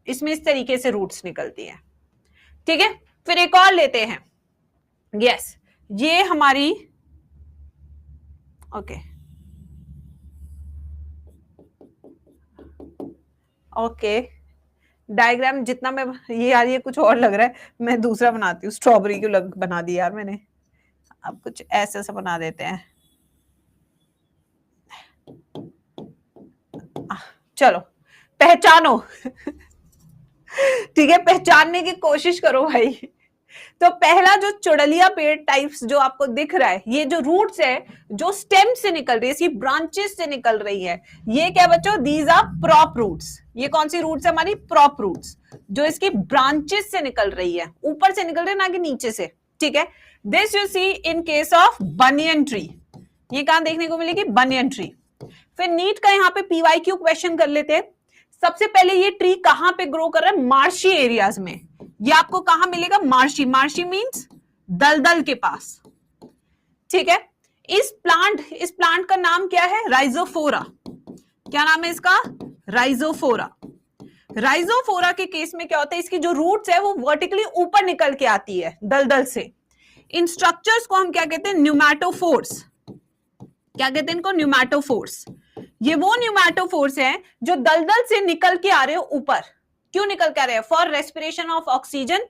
इसमें इस तरीके से रूट्स निकलती हैं, ठीक है। फिर एक और लेते हैं। यस, ये हमारी ओके डायग्राम जितना मैं, ये यार ये कुछ और लग रहा है, मैं दूसरा बनाती हूँ। स्ट्रॉबेरी क्यों बना दी यार मैंने, अब कुछ ऐसे से बना देते हैं। चलो पहचानो ठीक है, पहचानने की कोशिश करो भाई। तो पहला जो चुड़ैलिया पेड़ टाइप्स जो आपको दिख रहा है, ये जो रूट्स है जो स्टेम से निकल रही है, इसकी ब्रांचेस से निकल रही है, ये क्या बच्चों, दीज आर प्रॉप रूट्स। ये कौन सी रूट्स है हमारी, प्रॉप रूट्स, जो इसकी ब्रांचेस से निकल रही है, ऊपर से निकल रही है ना कि नीचे से, ठीक है। This you see in case of banyan tree, ये कहां देखने को मिलेगी, बनियन ट्री। फिर नीट का यहाँ पे पीवाईक्यू क्वेश्चन कर लेते हैं। सबसे पहले ये ट्री कहां पे ग्रो कर रहा है, मार्शी एरियाज में। ये आपको कहां मिलेगा, मार्शी, मार्शी मींस दलदल के पास, ठीक है। इस प्लांट का नाम क्या है, राइजोफोरा। क्या नाम है इसका, राइजोफोरा। राइजोफोरा के केस में क्या होता है, इसकी जो रूट्स है वो वर्टिकली ऊपर निकल के आती है दलदल से। इन स्ट्रक्चर्स को हम क्या कहते हैं, न्यूमैटोफोर्स। क्या कहते हैं इनको, न्यूमैटोफोर्स। ये वो न्यूमैटोफोर्स है जो दलदल से निकल के आ रहे हो ऊपर। क्यों निकल के आ रहे हैं, फॉर रेस्पिरेशन ऑफ ऑक्सीजन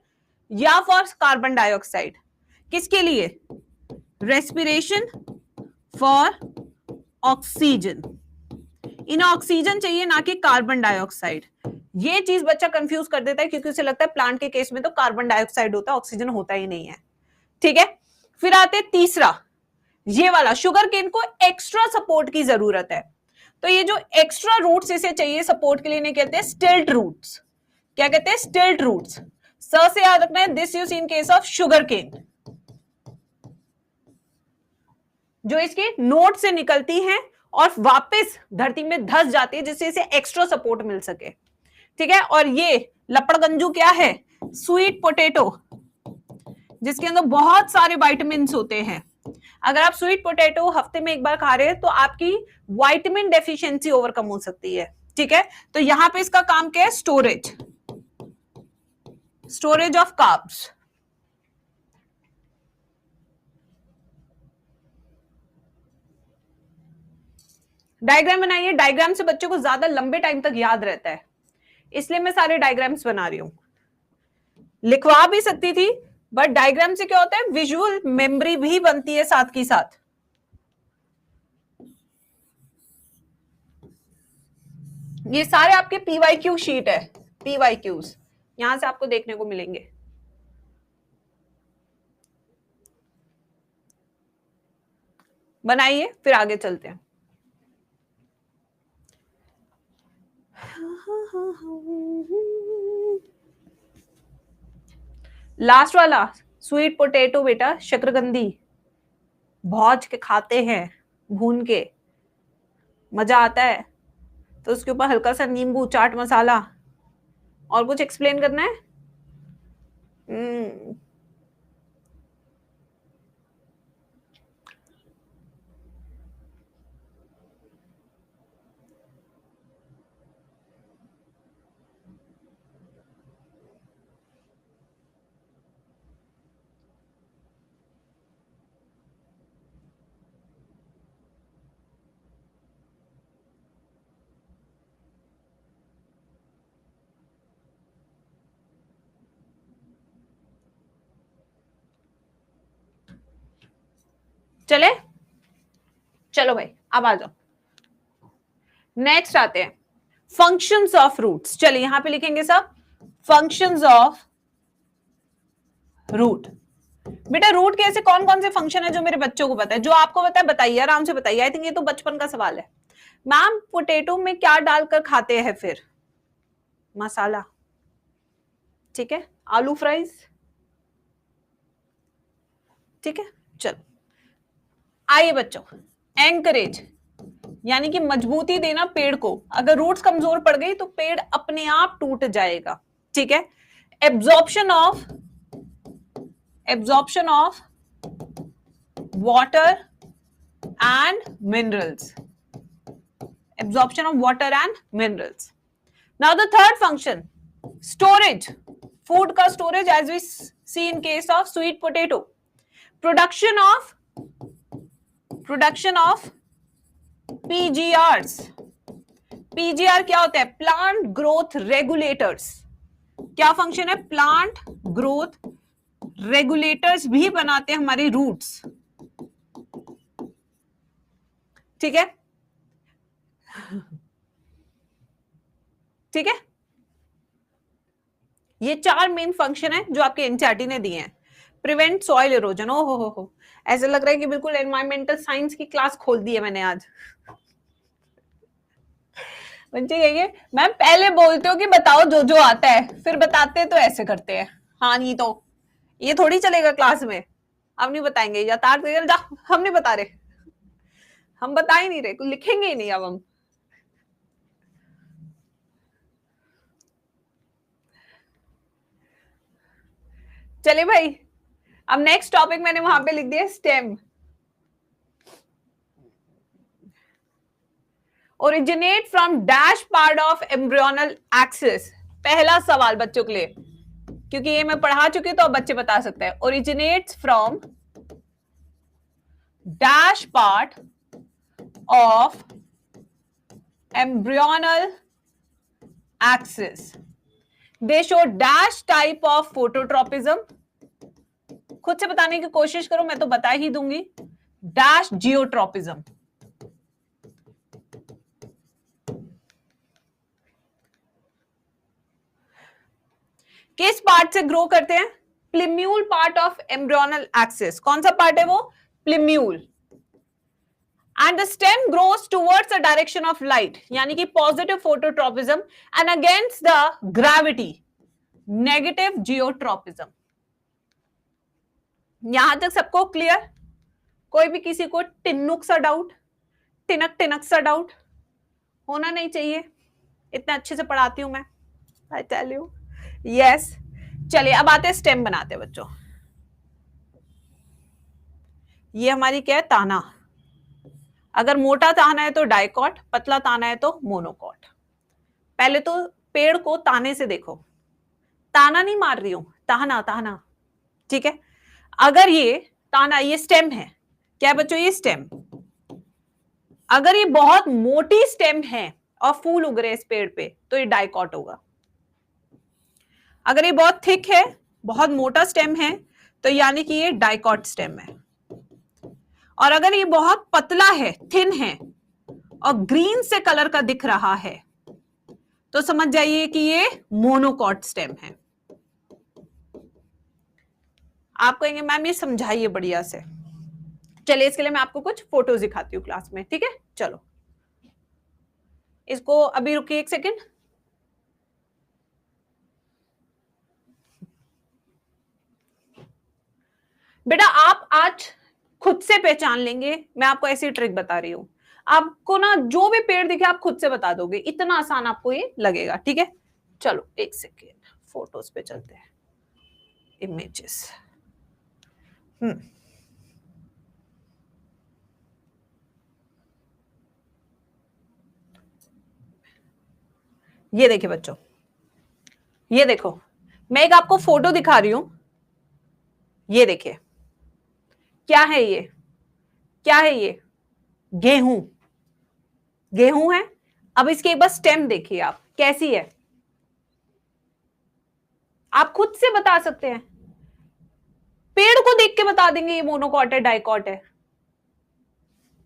या फॉर कार्बन डाइऑक्साइड। किसके लिए, रेस्पिरेशन फॉर ऑक्सीजन। इन्हें ऑक्सीजन चाहिए ना कि कार्बन डाइऑक्साइड। ये चीज बच्चा कंफ्यूज कर देता है, क्योंकि उसे लगता है प्लांट के केस में तो कार्बन डाइऑक्साइड होता है, ऑक्सीजन होता ही नहीं है, ठीक है। फिर आते तीसरा, ये वाला शुगर केन को एक्स्ट्रा सपोर्ट की जरूरत है, तो ये जो एक्स्ट्रा रूट्स इसे चाहिए सपोर्ट के लिए, इन्हें कहते हैं स्टिल्ट रूट्स। क्या कहते हैं, स्टिल्ट रूट्स। स से याद रखना है, this use in case of sugarcane, जो इसके नोट से निकलती हैं और वापस धरती में धस जाती है, जिससे इसे एक्स्ट्रा सपोर्ट मिल सके, ठीक है। और ये लपड़गंजू क्या है, स्वीट पोटैटो, जिसके अंदर बहुत सारे विटामिन होते हैं। अगर आप स्वीट पोटैटो हफ्ते में एक बार खा रहे हैं तो आपकी विटामिन डेफिशिएंसी ओवरकम हो सकती है, ठीक है। तो यहां पे इसका काम क्या है, स्टोरेज ऑफ कार्ब्स। डायग्राम बनाइए। डायग्राम से बच्चों को ज्यादा लंबे टाइम तक याद रहता है, इसलिए मैं सारे डायग्राम्स बना रही हूं। लिखवा भी सकती थी, बट डायग्राम से क्या होता है, विजुअल मेमोरी भी बनती है साथ की साथ। ये सारे आपके पीवाईक्यू शीट है, पीवाईक्यूज यहां से आपको देखने को मिलेंगे। बनाइए, फिर आगे चलते हैं। लास्ट वाला स्वीट पोटैटो बेटा, शकरकंदी भौज के खाते हैं, भून के मजा आता है, तो उसके ऊपर हल्का सा नींबू, चाट मसाला, और कुछ एक्सप्लेन करना है? चले, चलो भाई अब आ जाओ, नेक्स्ट आते हैं फंक्शंस ऑफ रूट्स। चलिए यहां पे लिखेंगे सब फंक्शंस ऑफ रूट। बेटा रूट के ऐसे कौन कौन से फंक्शन है जो मेरे बच्चों को पता है? जो आपको पता है बताइए, आराम से बताइए। आई थिंक ये तो बचपन का सवाल है। मैम पोटैटो में क्या डालकर खाते हैं फिर? मसाला, ठीक है। आलू फ्राइज, ठीक है। चलो आइए बच्चों, एंकरेज यानी कि मजबूती देना पेड़ को। अगर रूट्स कमजोर पड़ गई तो पेड़ अपने आप टूट जाएगा, ठीक है। Absorption of water and minerals, absorption of water and minerals. Now the third function, storage, food ka storage, as we see in case of sweet potato. Production of PGRs. PGR क्या होता है? Plant growth regulators. क्या function है? Plant growth regulators भी बनाते हैं हमारे roots, ठीक है, ठीक है। ये 4 मेन फंक्शन है जो आपके एनसीईआरटी ने दिए हैं। प्रिवेंट सॉइल इरोजन, ओ हो, ऐसे लग रहा है कि बिल्कुल एनवायरमेंटल साइंस की क्लास खोल दी है मैंने आज। बच्चे कहेंगे मैम पहले बोलते हो कि बताओ जो जो आता है, फिर बताते तो ऐसे करते हैं। हाँ नहीं तो ये थोड़ी चलेगा क्लास में। अब नहीं बताएंगे, या तार जा, हम नहीं बता रहे, हम बता ही नहीं रहे, कुछ लिखेंगे ही नहीं अब हम। चलिए भाई, अब नेक्स्ट टॉपिक मैंने वहां पे लिख दिया stem. Originate from dash part of embryonal axis. पहला सवाल बच्चों के लिए, क्योंकि ये मैं पढ़ा चुकी तो अब बच्चे बता सकते हैं। Originates from dash part of embryonal axis, they show dash type of phototropism. खुद से बताने की कोशिश करो, मैं तो बता ही दूंगी। Dash geotropism. किस पार्ट से ग्रो करते हैं? Plumule part of embryonal axis. कौन सा पार्ट है वो? Plumule. And the stem grows towards the direction of light, यानी कि positive phototropism, and against the gravity negative geotropism. यहां तक सबको क्लियर? कोई भी किसी को टिन्नुक सा डाउट, टिनक टिनक सा डाउट होना नहीं चाहिए, इतना अच्छे से पढ़ाती हूं मैं, आई टेल यू। यस, चलिए अब आते हैं स्टेम बनाते हैं बच्चों। ये हमारी क्या है? ताना। अगर मोटा ताना है तो डाइकॉट, पतला ताना है तो मोनोकॉट। पहले तो पेड़ को ताने से देखो, ताना नहीं मार रही हूं, ताना ताना, ठीक है। अगर ये ताना, ये स्टेम है, क्या बच्चों? ये स्टेम। अगर ये बहुत मोटी स्टेम है और फूल उग रहे इस पेड़ पे तो ये डाइकॉट होगा। अगर ये बहुत थिक है, बहुत मोटा स्टेम है, तो यानी कि ये डाइकॉट स्टेम है। और अगर ये बहुत पतला है, थिन है और ग्रीन से कलर का दिख रहा है तो समझ जाइए कि ये मोनोकॉट स्टेम है। आप कहेंगे मैम ये समझाइए बढ़िया से। चलिए इसके लिए मैं आपको कुछ फोटोज दिखाती हूँ क्लास में, ठीक है। चलो इसको अभी रुकिए एक सेकेंड। बेटा आप आज खुद से पहचान लेंगे, मैं आपको ऐसी ट्रिक बता रही हूं। आपको ना जो भी पेड़ दिखे आप खुद से बता दोगे, इतना आसान आपको ये लगेगा, ठीक है। चलो एक सेकेंड, फोटोज पे चलते हैं, इमेजेस। ये देखिए बच्चों, ये देखो, मैं एक आपको फोटो दिखा रही हूं, ये देखिए, क्या है ये, क्या है ये, गेहूं, गेहूं है। अब इसकी एक बार स्टेम देखिए आप, कैसी है, आप खुद से बता सकते हैं, पेड़ को देख के बता देंगे ये मोनोकॉट है डाइकॉट है।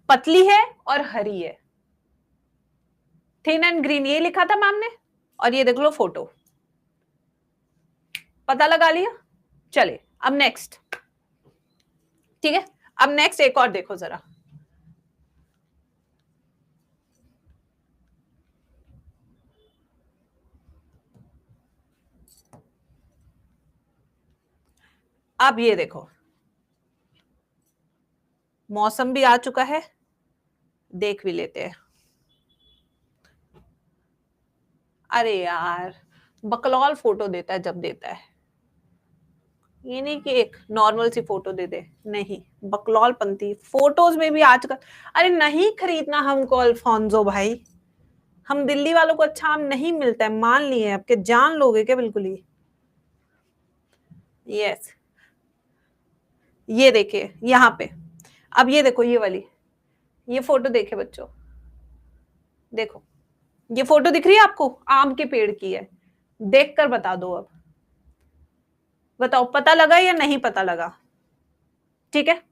पतली है और हरी है, थिन एंड ग्रीन, ये लिखा था मैम ने, और ये देख लो फोटो, पता लगा लिया। चलिए अब नेक्स्ट, ठीक है, अब नेक्स्ट एक और देखो जरा, अब ये देखो, मौसम भी आ चुका है, देख भी लेते हैं। अरे यार, बकलौल फोटो देता है जब देता है, ये नहीं कि एक नॉर्मल सी फोटो दे दे, नहीं, बकलौल पंथी फोटोज में भी आजकल। अरे नहीं खरीदना हमको अल्फोंसो भाई, हम दिल्ली वालों को अच्छा आम नहीं मिलता है, मान लिए आपके जान लोगे क्या बिल्कुल ही। यस, ये देखिए यहाँ पे, अब ये देखो ये वाली, ये फोटो देखे बच्चों, देखो ये फोटो दिख रही है आपको, आम के पेड़ की है, देखकर बता दो अब, बताओ पता लगा या नहीं पता लगा। ठीक है,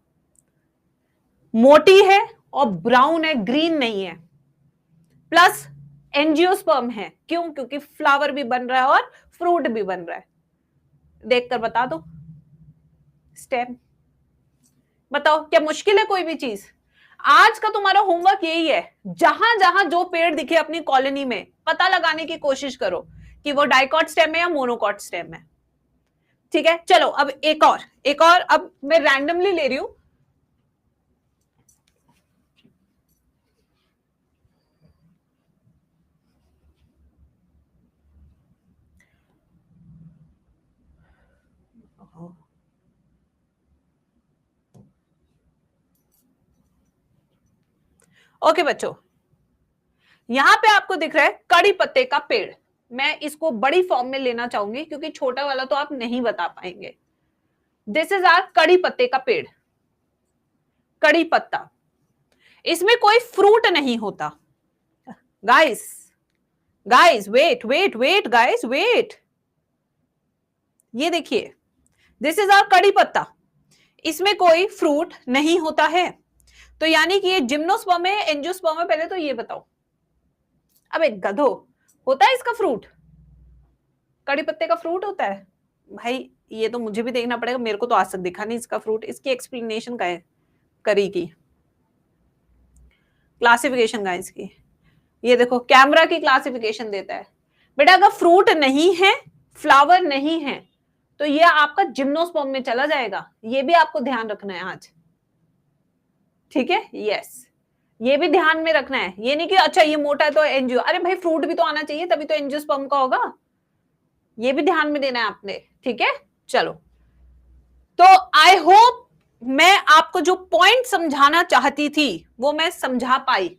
मोटी है और ब्राउन है, ग्रीन नहीं है, प्लस एंजियोस्पर्म है, क्यों, क्योंकि फ्लावर भी बन रहा है और फ्रूट भी बन रहा है, देखकर बता दो स्टेम। बताओ क्या मुश्किल है कोई भी चीज, आज का तुम्हारा होमवर्क यही है, जहां जहां जो पेड़ दिखे अपनी कॉलोनी में पता लगाने की कोशिश करो कि वो डाइकॉट स्टेम है या मोनोकॉट स्टेम है। ठीक है, चलो अब एक और, एक और, अब मैं रैंडमली ले रही हूं, ओके बच्चों, यहां पे आपको दिख रहा है कड़ी पत्ते का पेड़, मैं इसको बड़ी फॉर्म में लेना चाहूंगी क्योंकि छोटा वाला तो आप नहीं बता पाएंगे। दिस इज आर कड़ी पत्ते का पेड़, कड़ी पत्ता, इसमें कोई फ्रूट नहीं होता। Guys, guys wait wait wait, guys wait, ये देखिए, दिस इज आर कड़ी पत्ता, इसमें कोई फ्रूट नहीं होता है, तो यानी कि ये जिम्नोस्पर्म है, एंजियोस्पर्म है, पहले तो ये बताओ। अब एक गधो, होता है इसका फ्रूट, कड़ी पत्ते का फ्रूट होता है भाई, ये तो मुझे भी देखना पड़ेगा, मेरे को तो आज तक दिखा नहीं इसका फ्रूट, इसकी एक्सप्लेनेशन का है, करी की क्लासिफिकेशन का इसकी, ये देखो कैमरा की क्लासिफिकेशन देता है बेटा, अगर फ्रूट नहीं है, फ्लावर नहीं है, तो ये आपका जिम्नोस्पर्म में चला जाएगा, ये भी आपको ध्यान रखना है आज। ठीक है, यस, ये भी ध्यान में रखना है, ये नहीं कि अच्छा ये मोटा है तो एंजियो, अरे भाई फ्रूट भी तो आना चाहिए तभी तो एंजियोस्पर्म का होगा, ये भी ध्यान में देना है आपने। ठीक है, चलो, तो आई होप मैं आपको जो पॉइंट समझाना चाहती थी वो मैं समझा पाई।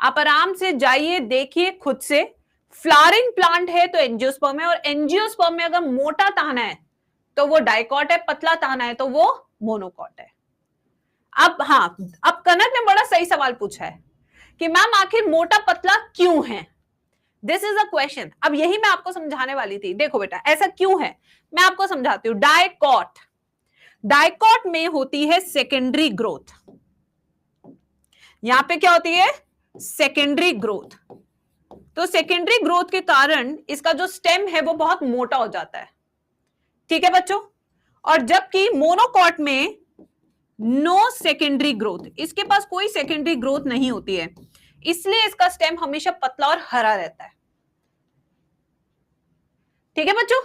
आप आराम से जाइए, देखिए खुद से, फ्लावरिंग प्लांट है तो एंजियोस्पर्म है, और एंजियोस्पर्म में अगर मोटा ताना है तो वो डाइकॉट है, पतला ताना है तो वो मोनोकॉट है। अब हाँ, अब कनक ने बड़ा सही सवाल पूछा है कि मैम आखिर मोटा पतला क्यों है, दिस इज अ क्वेश्चन। अब यही मैं आपको समझाने वाली थी, देखो बेटा ऐसा क्यों है, मैं आपको समझाती हूं। डाइकॉट, डाइकॉट में होती है सेकेंडरी ग्रोथ, यहां पे क्या होती है, सेकेंडरी ग्रोथ, तो सेकेंडरी ग्रोथ के कारण इसका जो स्टेम है वो बहुत मोटा हो जाता है। ठीक है बच्चों, और जबकि मोनोकॉट में नो सेकेंडरी ग्रोथ, इसके पास कोई सेकेंडरी ग्रोथ नहीं होती है, इसलिए इसका स्टेम हमेशा पतला और हरा रहता है। ठीक है बच्चों,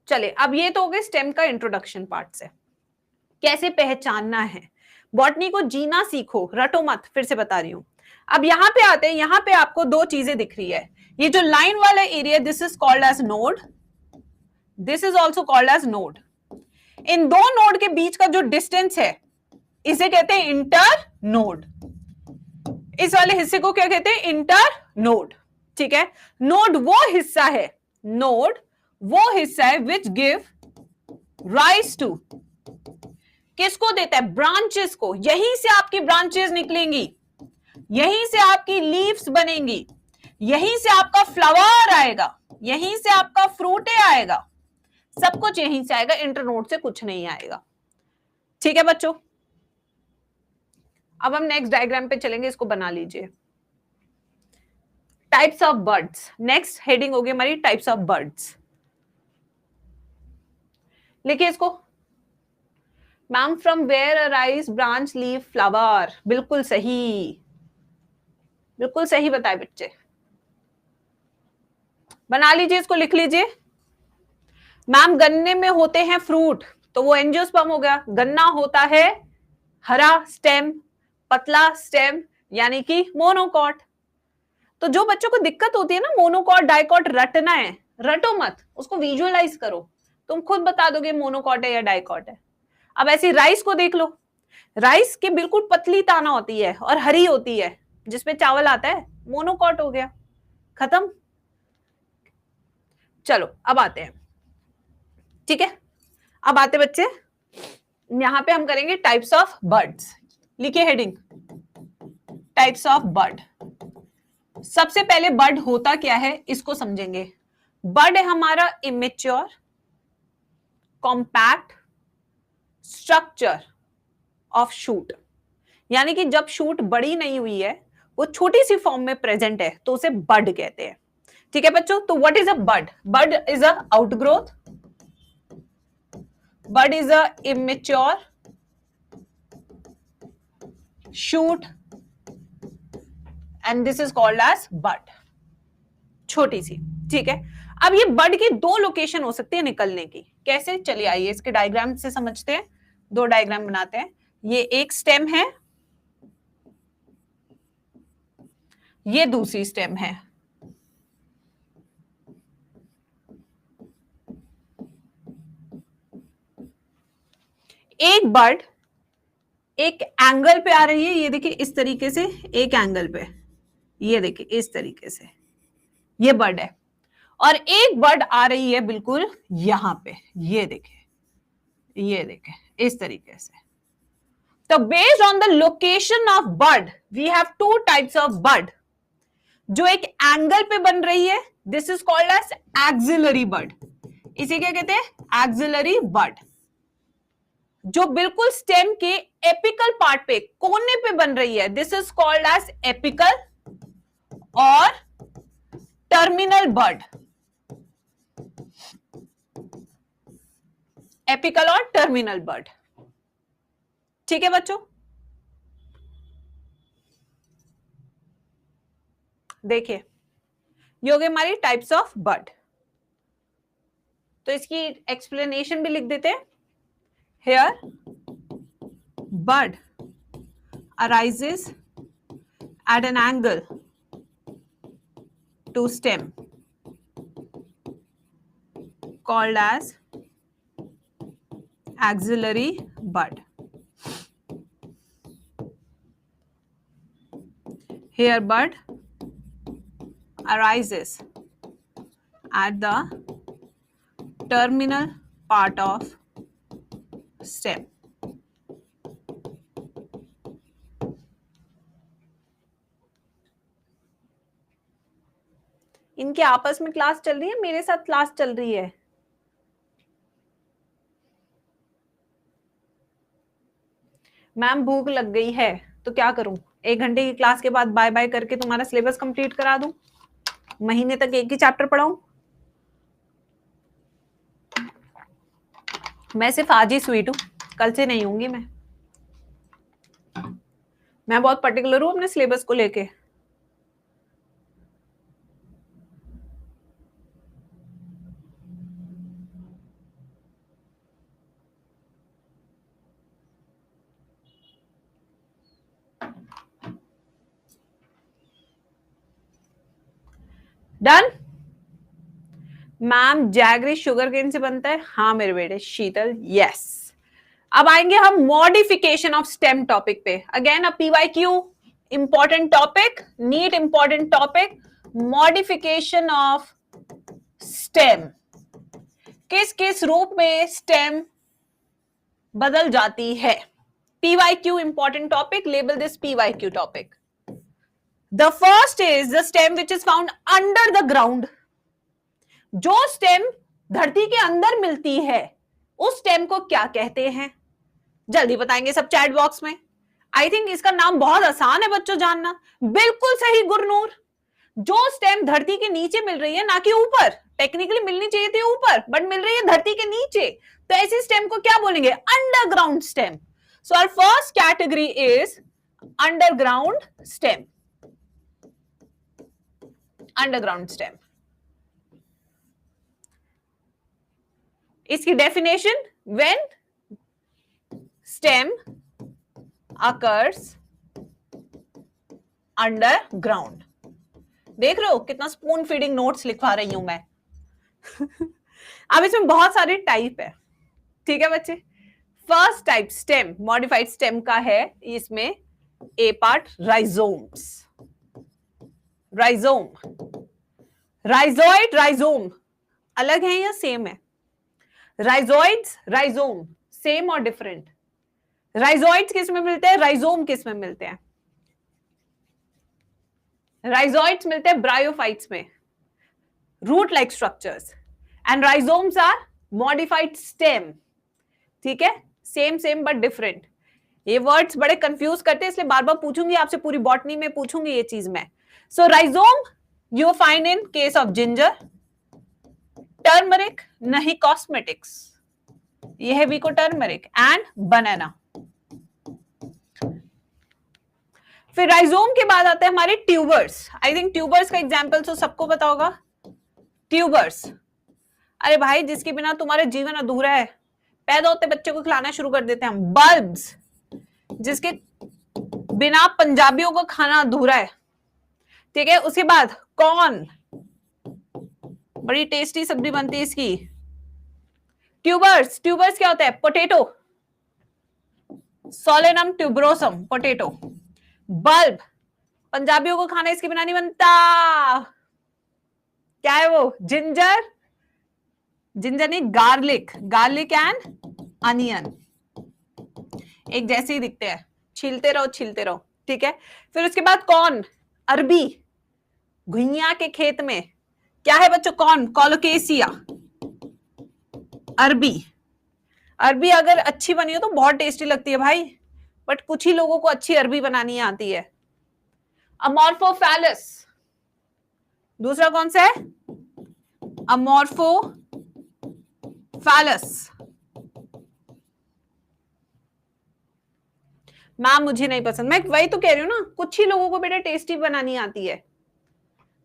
चलिए अब ये तो हो गए स्टेम का इंट्रोडक्शन पार्ट से, कैसे पहचानना है, बॉटनी को जीना सीखो, रटो मत, फिर से बता रही हूं। अब यहां पे आते हैं, यहां पे आपको दो चीजें दिख रही है, ये जो लाइन वाला area this is called as node, this is also called as node. इन दो नोड के बीच का जो डिस्टेंस है इसे कहते हैं इंटर नोड, इस वाले हिस्से को क्या कहते हैं, इंटर नोड। ठीक है, नोड वो हिस्सा है, नोड वो हिस्सा है विच गिव राइज टू, किसको देता है, ब्रांचेस को, यहीं से आपकी ब्रांचेस निकलेंगी, यहीं से आपकी लीव्स बनेंगी, यहीं से आपका फ्लावर आएगा, यहीं से आपका फ्रूटे आएगा, सब कुछ यहीं से आएगा, इंटरनोड से कुछ नहीं आएगा। ठीक है बच्चों, अब हम नेक्स्ट डायग्राम पे चलेंगे, इसको बना लीजिए। Types of buds, next heading होगी हमारी टाइप्स ऑफ बर्ड्स। लिखिए इसको, ma'am from where arise branch leaf flower, बिल्कुल सही, बिल्कुल सही बताए बच्चे, बना लीजिए इसको, लिख लीजिए। मैम गन्ने में होते हैं फ्रूट, तो वो एंजियोस्पर्म हो गया, गन्ना होता है हरा स्टेम, पतला स्टेम, यानी कि मोनोकॉट। तो जो बच्चों को दिक्कत होती है ना मोनोकॉट डाइकॉट रटना है, रटो मत, उसको विजुअलाइज करो, तुम खुद बता दोगे मोनोकॉट है या डाइकॉट है। अब ऐसी राइस को देख लो, राइस की बिल्कुल पतली ताना होती है और हरी होती है, जिसमें चावल आता है, मोनोकॉट हो गया, खत्म। चलो अब आते हैं, ठीक है, अब आते बच्चे, यहां पे हम करेंगे टाइप्स ऑफ बर्ड्स। लिखिए हेडिंग, टाइप्स ऑफ बर्ड। सबसे पहले बर्ड होता क्या है इसको समझेंगे। बर्ड है हमारा immature compact structure of shoot, यानी कि जब शूट बड़ी नहीं हुई है, वो छोटी सी फॉर्म में प्रेजेंट है, तो उसे बर्ड कहते हैं। ठीक है बच्चों, तो what is a bud, bud is a outgrowth, bud is a immature shoot and this is called as bud, छोटी सी। ठीक है, अब ये बर्ड की दो लोकेशन हो सकती है निकलने की, कैसे, चलिए आइए इसके डायग्राम से समझते हैं। दो डायग्राम बनाते हैं, ये एक स्टेम है, ये दूसरी स्टेम है। एक बर्ड एक एंगल पे आ रही है, ये देखिए इस तरीके से, एक एंगल पे, ये देखिए इस तरीके से, ये बर्ड है, और एक बर्ड आ रही है बिल्कुल यहां पे, ये देखिए, ये देखिए इस तरीके से। तो based on the location of bud we have two types of bud. जो एक एंगल पे बन रही है this is called as axillary bud, इसे क्या कहते हैं, एक्सिलरी बर्ड। जो बिल्कुल स्टेम के एपिकल पार्ट पे कोने पे बन रही है this is called as apical और टर्मिनल बर्ड, एपिकल और टर्मिनल बर्ड। ठीक है बच्चों, देखिए ये हो गए हमारी टाइप्स ऑफ बर्ड, तो इसकी एक्सप्लेनेशन भी लिख देते हैं। Here bud arises at an angle to stem called as axillary bud. Here bud arises at the terminal part of stem. इनके आपस में क्लास चल रही है, मेरे साथ क्लास चल रही है। मैम भूख लग गई है तो क्या करूं, 1 घंटे की क्लास के बाद बाय बाय करके तुम्हारा सिलेबस कंप्लीट करा दूं, महीने तक एक ही चैप्टर पढ़ाऊं। मैं सिर्फ आज ही स्वीट हूं, कल से नहीं होंगी मैं बहुत पर्टिकुलर हूं अपने सिलेबस को लेके। Done. Ma'am jaggery sugar cane से बनता है, हाँ मेरे बेटे शीतल, यस। अब आएंगे हम मॉडिफिकेशन ऑफ स्टेम टॉपिक पे। Again a PYQ important topic, NEET important topic, modification of stem. किस किस रूप में स्टेम बदल जाती है? PYQ important topic, label this PYQ topic. The first is the stem which is found under the ground. जो stem धरती के अंदर मिलती है उस स्टेम को क्या कहते हैं? जल्दी बताएंगे सब चैट बॉक्स में। आई थिंक इसका नाम बहुत आसान है बच्चों जानना। बिल्कुल सही गुरनूर। जो स्टेम धरती के नीचे मिल रही है, ना कि ऊपर, टेक्निकली मिलनी चाहिए थी ऊपर बट मिल रही है धरती के नीचे, तो ऐसी स्टेम को क्या बोलेंगे? Underground stem. So our first category is underground stem. Underground stem. इसकी definition, when stem occurs underground। देख रहे हो कितना स्पून फीडिंग नोट्स लिखवा रही हूं मैं। अब इसमें बहुत सारे टाइप है, ठीक है बच्चे। First type stem, modified stem का है, इसमें a part rhizomes. Rhizome, rhizoid, rhizome अलग है या सेम है? राइजोइड्स, राइजोम सेम और डिफरेंट? राइजोइड्स किस में मिलते हैं, राइजोम किस में मिलते हैं? राइजोइड्स मिलते हैं ब्रायोफाइट्स में, root like structures, and rhizomes are modified stem. ठीक है, सेम सेम बट डिफरेंट। ये वर्ड्स बड़े कंफ्यूज करते हैं, इसलिए बार बार पूछूंगी आपसे, पूरी बॉटनी में पूछूंगी ये चीज मैं। So rhizome you find in case of ginger, turmeric, नहीं कॉस्मेटिक्स, ये है वीको टर्मरिक, एंड बनाना। फिर राइजोम के बाद आते हैं हमारे ट्यूबर्स। आई थिंक ट्यूबर्स का एग्जांपल तो सबको पता होगा। ट्यूबर्स, अरे भाई जिसके बिना तुम्हारा जीवन अधूरा है, पैदा होते बच्चे को खिलाना शुरू कर देते हैं हम। बल्ब्स, जिसके बिना पंजाबियों को खाना अधूरा है। ठीक है, उसके बाद कॉर्न, बड़ी टेस्टी सब्जी बनती है इसकी। ट्यूबर्स, ट्यूबर्स क्या होता है? Potato, Solanum tuberosum, potato. Bulb, पंजाबियों को खाना इसके बिना नहीं बनता। क्या है वो? जिंजर, जिंजर नहीं, गार्लिक, गार्लिक एंड अनियन एक जैसे ही दिखते हैं, छीलते रहो छीलते रहो। ठीक है, फिर उसके बाद कॉर्न, अरबी, घुइया के खेत में क्या है बच्चों? कॉर्न, कोलोकेसिया, अरबी। अरबी अगर अच्छी बनी हो तो बहुत टेस्टी लगती है भाई, बट कुछ ही लोगों को अच्छी अरबी बनानी आती है। अमोर्फोफैलस, दूसरा कौन सा है? अमोर्फोफैलस। मैम मुझे नहीं पसंद, मैं वही तो कह रही हूं ना, कुछ ही लोगों को बेटा टेस्टी बनानी आती है,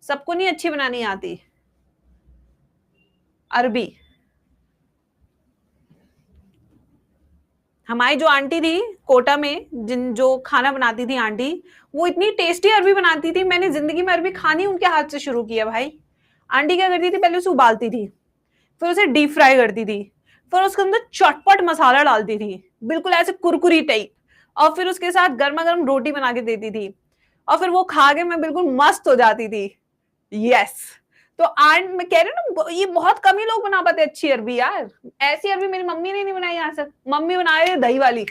सबको नहीं अच्छी बनानी आती। अरबी, हमारी जो आंटी थी कोटा में, जो खाना बनाती थी आंटी, वो इतनी टेस्टी अरबी बनाती थी, मैंने जिंदगी में अरबी खानी उनके हाथ से शुरू किया भाई। आंटी क्या करती थी, पहले उसे उबालती थी, फिर उसे डीप फ्राई करती थी, फिर उसके अंदर चटपट मसाला डालती थी, बिल्कुल ऐसे कुरकुरी टाइप, और फिर उसके साथ गर्मा गर्म रोटी बना के देती थी, और फिर वो खा के मैं बिल्कुल मस्त हो जाती थी। यस, तो आंट मैं कह रही हूँ ना, ये बहुत कम ही लोग बना पाते अच्छी अरबी यार। ऐसी अरबी मेरी मम्मी ने नहीं बनाई आज तक। मम्मी बना रही है दही वाली,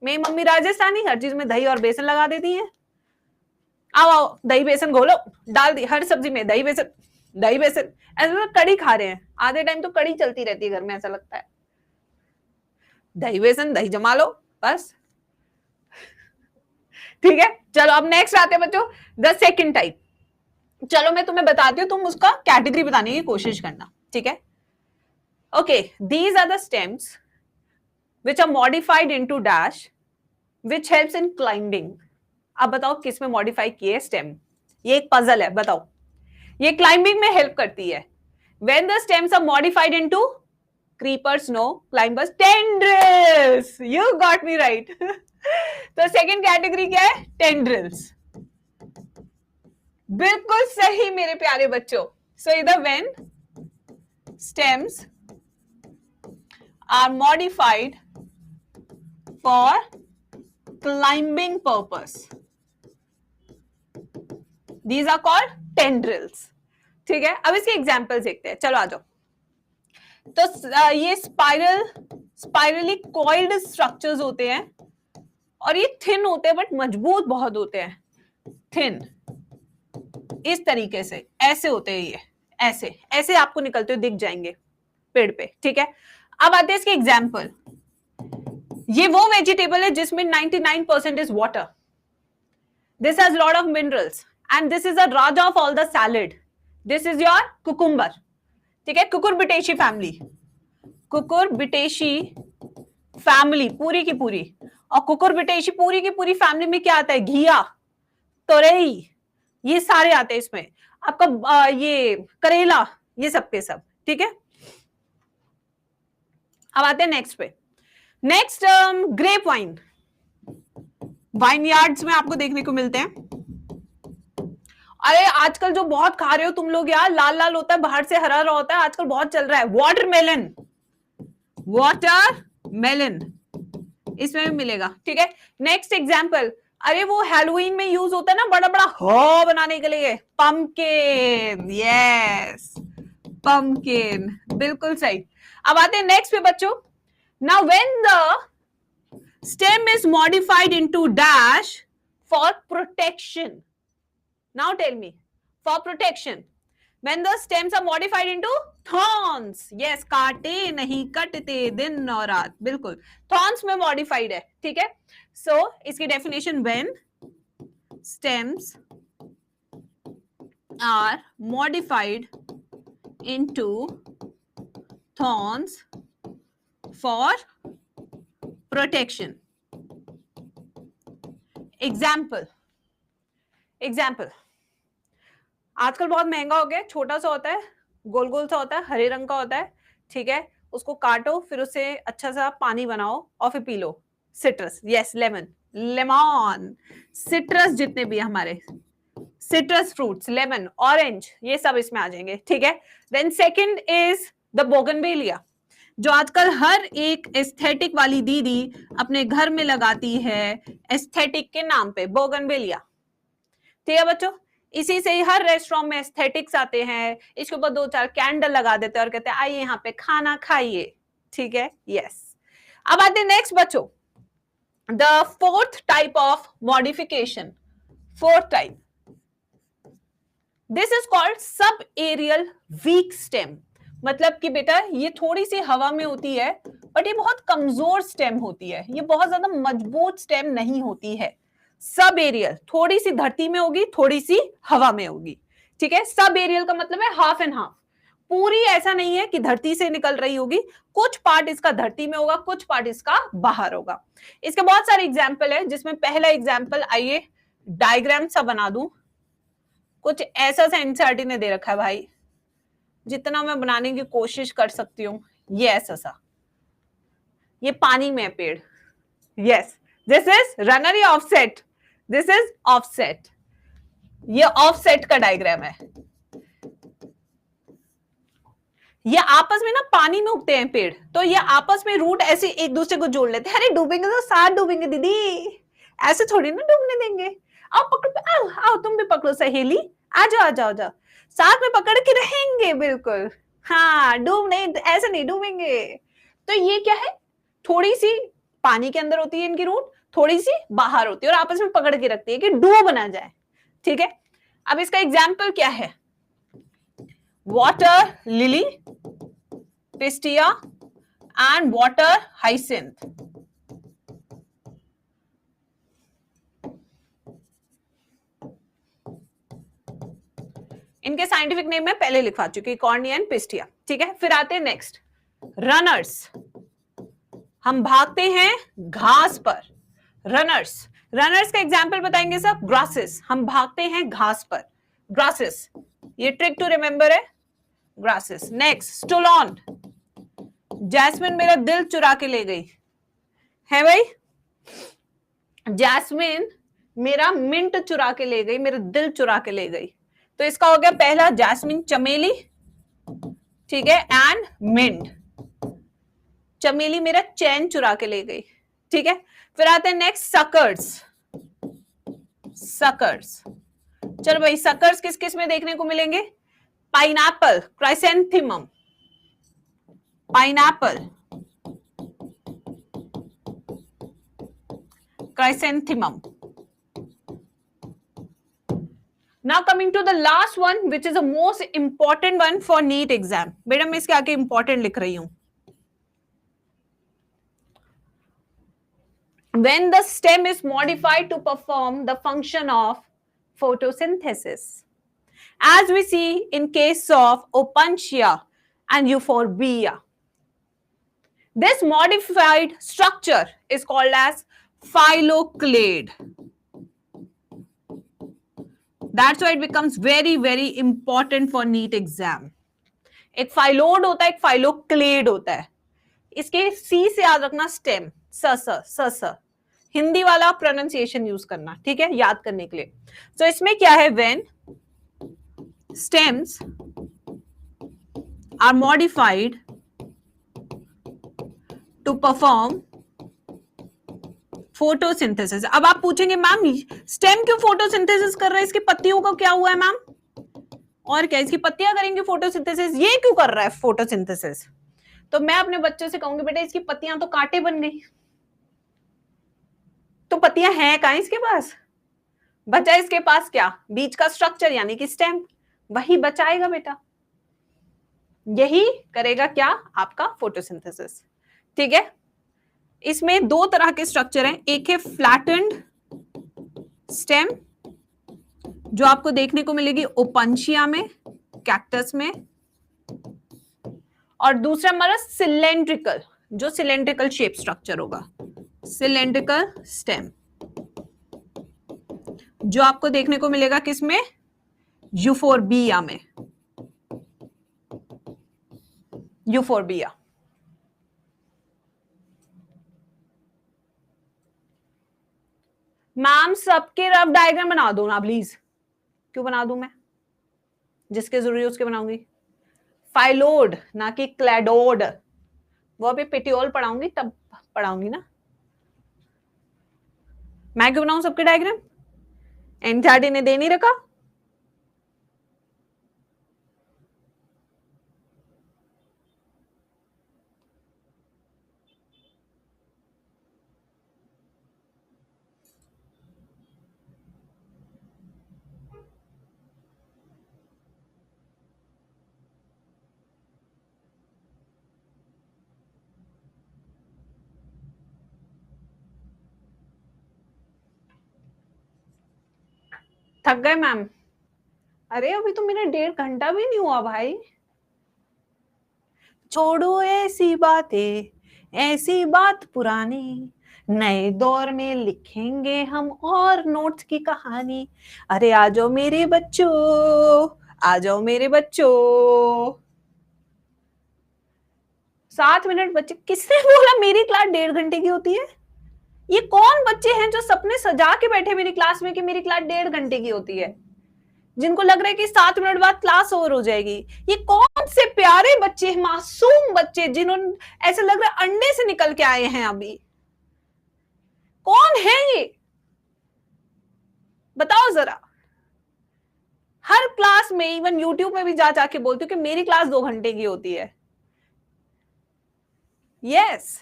मेरी मम्मी राजस्थानी, हर चीज में दही और बेसन लगा देती है। आओ आओ दही बेसन घोलो, डाल दी हर सब्जी में दही बेसन, दही बेसन। ऐसा तो कड़ी खा रहे हैं, आधे टाइम तो कड़ी चलती रहती है घर में, ऐसा लगता है। दही बेसन, दही जमा लो बस। ठीक है, चलो अब नेक्स्ट आते हैं बच्चों, द सेकंड टाइप। चलो मैं तुम्हें बताती हूँ, तुम उसका कैटेगरी बताने की कोशिश करना। ठीक है, okay, these are the stems which are modified into dash which helps in climbing. अब बताओ किस में मॉडिफाई किए स्टेम? ये एक पजल है, बताओ। ये क्लाइंबिंग में हेल्प करती है। When the stems are modified into creepers, no climbers, tendrils. You got me right. तो सेकंड कैटेगरी क्या है? टेंड्रिल्स। बिल्कुल सही मेरे प्यारे बच्चों, So either when stems are modified for climbing purpose, these are called tendrils. ठीक है, अब इसके एग्जाम्पल्स देखते हैं, चलो आ जाओ। तो ये स्पाइरली कॉइल्ड स्ट्रक्चर्स होते हैं और ये थिन होते हैं बट मजबूत बहुत होते हैं, थिन इस तरीके से, ऐसे होते हैं ये, ऐसे ऐसे आपको निकलते हुए दिख जाएंगे पेड़ पे, ठीक है। अब आते हैं इसके एग्जाम्पल। ये वो वेजिटेबल है जिसमें 99% is water, this has lot of minerals and this is a Raja of all the salad, this is your cucumber, ठीक है, कुकुरबिटेशी फैमिली, कुकुरबिटेशी फैमिली पूरी की पूरी। और कुकुरबिटेशी पूरी की पूरी फैमिली में क्या आता है, घिया, तोरई, ये सारे आते हैं इसमें, आपका ये करेला, ये सब के सब, ठीक है। अब आते हैं नेक्स्ट पे। Next grape vine, vineyards में आपको देखने को मिलते हैं। अरे आजकल जो बहुत खा रहे हो तुम लोग यार, लाल लाल होता है, बाहर से हरा हरा होता है, आजकल बहुत चल रहा है, वाटरमेलन, वाटरमेलन इसमें भी मिलेगा, ठीक है। नेक्स्ट एग्जाम्पल, अरे वो हैलोवीन में यूज होता है ना, बड़ा बड़ा हो बनाने के लिए, पंपकिन, यस पंपकिन, बिल्कुल सही। अब आते हैं नेक्स्ट पे बच्चों। Now when the stem is modified into dash for protection, now tell me, for protection, when the stems are modified into thorns, yes, काटे नहीं कटते दिन और रात, बिल्कुल thorns में modified है, ठीक है। so इसकी definition, when stems are modified into thorns for protection, example, आजकल बहुत महंगा हो गया, छोटा सा होता है, गोल गोल सा होता है, हरे रंग का होता है, ठीक है, उसको काटो, फिर उससे अच्छा सा पानी बनाओ और फिर पी लो, citrus, yes, lemon, lemon, citrus जितने भी हमारे सिट्रस फ्रूट्स, लेमन, ऑरेंज, ये सब इसमें आ जाएंगे, ठीक है। Then second is the bougainvillea, जो आजकल हर एक एस्थेटिक वाली दीदी अपने घर में लगाती है, एस्थेटिक के नाम पे, बोगनवेलिया, ठीक है बच्चों। इसी से ही हर रेस्टोरेंट में एस्थेटिक्स आते हैं, इसके ऊपर 2-4 कैंडल लगा देते हैं और कहते हैं आइए यहाँ पे खाना खाइए, ठीक है, यस। अब आते हैं नेक्स्ट बच्चों, the fourth type of modification, fourth type, this is called sub aerial weak stem, मतलब कि बेटा ये थोड़ी सी हवा में होती है बट ये बहुत कमजोर स्टेम होती है, ये बहुत ज्यादा मजबूत स्टेम नहीं होती है। सब एरियल, थोड़ी सी धरती में होगी, थोड़ी सी हवा में होगी, ठीक है। सब एरियल का मतलब है हाफ एंड हाफ, पूरी ऐसा नहीं है कि धरती से निकल रही होगी, कुछ पार्ट इसका धरती में होगा, कुछ पार्ट इसका बाहर होगा। इसके बहुत सारे एग्जाम्पल है, जिसमें पहला एग्जाम्पल, आइए डायग्राम सा बना दूं, कुछ ऐसा सा एनसीईआरटी ने दे रखा है भाई, जितना मैं बनाने की कोशिश कर सकती हूँ, ये ऐसा सा, ये पानी में है पेड़, यस, दिस इज रनर या ऑफसेट, दिस इज ऑफसेट, ये ऑफसेट का डायग्राम है। ये आपस में ना पानी में उगते हैं पेड़, तो ये आपस में रूट ऐसे एक दूसरे को जोड़ लेते हैं। अरे डूबेंगे तो साथ डूबेंगे दीदी, ऐसे थोड़ी ना डूबने देंगे, आओ पकड़ो, आओ आओ तुम भी पकड़ो सहेली, आ जाओ आ जाओ आ जाओ, साथ में पकड़ के रहेंगे, बिल्कुल, हाँ, डूब नहीं, ऐसे नहीं डूबेंगे। तो ये क्या है, थोड़ी सी पानी के अंदर होती है इनकी रूट, थोड़ी सी बाहर होती है और आपस में पकड़ के रखती है कि डूब ना जाए, ठीक है। अब इसका एग्जाम्पल क्या है, water lily, pistia and water hyacinth. इनके साइंटिफिक नेम में पहले लिखवा चुकी, कॉर्निया एंड पिस्टिया, ठीक है। फिर आते हैं नेक्स्ट, रनर्स, हम भागते हैं घास पर, रनर्स, रनर्स का एग्जाम्पल बताएंगे सब, ग्रासेस, हम भागते हैं घास पर, ग्रासेस, ये ट्रिक टू रिमेंबर है, ग्रासेस। नेक्स्ट स्टोलॉन, जैस्मिन मेरा दिल चुरा के ले गई है भाई, जैस्मिन मेरा मिंट चुरा के ले गई, मेरा दिल चुरा के ले गई, तो इसका हो गया पहला जैस्मिन, चमेली, ठीक है, एंड मिंट। चमेली मेरा चैन चुरा के ले गई, ठीक है। फिर आते हैं नेक्स्ट सकर्स। सकर्स, चलो भाई सकर्स किस किस में देखने को मिलेंगे? Pineapple, chrysanthemum, pineapple, chrysanthemum. Now coming to the last one, which is the most important one for NEET exam. बेटा मैं इसके आगे important लिख रही हूं। When the stem is modified to perform the function of photosynthesis, as we see in case of Opuntia and Euphorbia. This modified structure is called as phylloclade. That's why it becomes very, very important for NEET exam. एक phyllode होता है, एक phylloclade होता है। इसके सी से याद रखना स्टेम, स हिंदी वाला प्रोनाउंसिएशन यूज करना, ठीक है, याद करने के लिए। तो इसमें क्या है, when stems are modified to perform photosynthesis. अब आप पूछेंगे मैम स्टेम क्यों फोटोसिंथेसिस कर रहा है, इसकी पत्तियों का क्या हुआ है मैम? और क्या इसकी पत्तियां करेंगे फोटोसिंथेसिस, ये क्यों कर रहा है फोटोसिंथेसिस? तो मैं अपने बच्चों से कहूंगी बेटा इसकी पत्तियां तो कांटे बन गई, तो पत्तियां हैं कहां इसके पास? बचा इसके पास क्या? बीच का स्ट्रक्चर यानी कि स्टेम, वही बचाएगा बेटा, यही करेगा क्या? आपका फोटोसिंथेसिस, ठीक है। इसमें दो तरह के स्ट्रक्चर हैं, एक है फ्लैटेंड स्टेम जो आपको देखने को मिलेगी ओपंशिया में, कैक्टस में, और दूसरा हमारा सिलेंड्रिकल, जो सिलेंड्रिकल शेप स्ट्रक्चर होगा, सिलेंड्रिकल स्टेम, जो आपको देखने को मिलेगा किसमें? यूफोरबिया में, यूफोरबिया। मैम सबके रफ डायग्राम बना दो ना प्लीज। क्यों बना दूं मैं? जिसके जरूरी है उसके बनाऊंगी। फाइलोड ना कि क्लैडोड, वो अभी पेटियोल पढ़ाऊंगी तब पढ़ाऊंगी ना। मैं क्यों बनाऊं सबके डायग्राम? एनसीईआरटी ने दे नहीं रखा? थक गए मैम? अरे अभी तो मेरा 1.5 घंटा भी नहीं हुआ भाई। छोड़ो ऐसी बातें, ऐसी बात पुरानी, नए दौर में लिखेंगे हम और नोट्स की कहानी। अरे आ जाओ मेरे बच्चों, आ जाओ मेरे बच्चों। 7 मिनट बच्चे, किसने बोला मेरी क्लास 1.5 घंटे की होती है? ये कौन बच्चे हैं जो सपने सजा के बैठे मेरी क्लास में कि मेरी क्लास 1.5 घंटे की होती है, जिनको लग रहा है कि 7 मिनट बाद क्लास ओवर हो जाएगी? ये कौन से प्यारे बच्चे, मासूम बच्चे, जिन्होंने ऐसे लग रहा है अंडे से निकल के आए हैं अभी? कौन है ये, बताओ जरा। हर क्लास में, इवन यूट्यूब में भी जा जाके बोलती हूँ कि मेरी क्लास 2 घंटे की होती है। यस,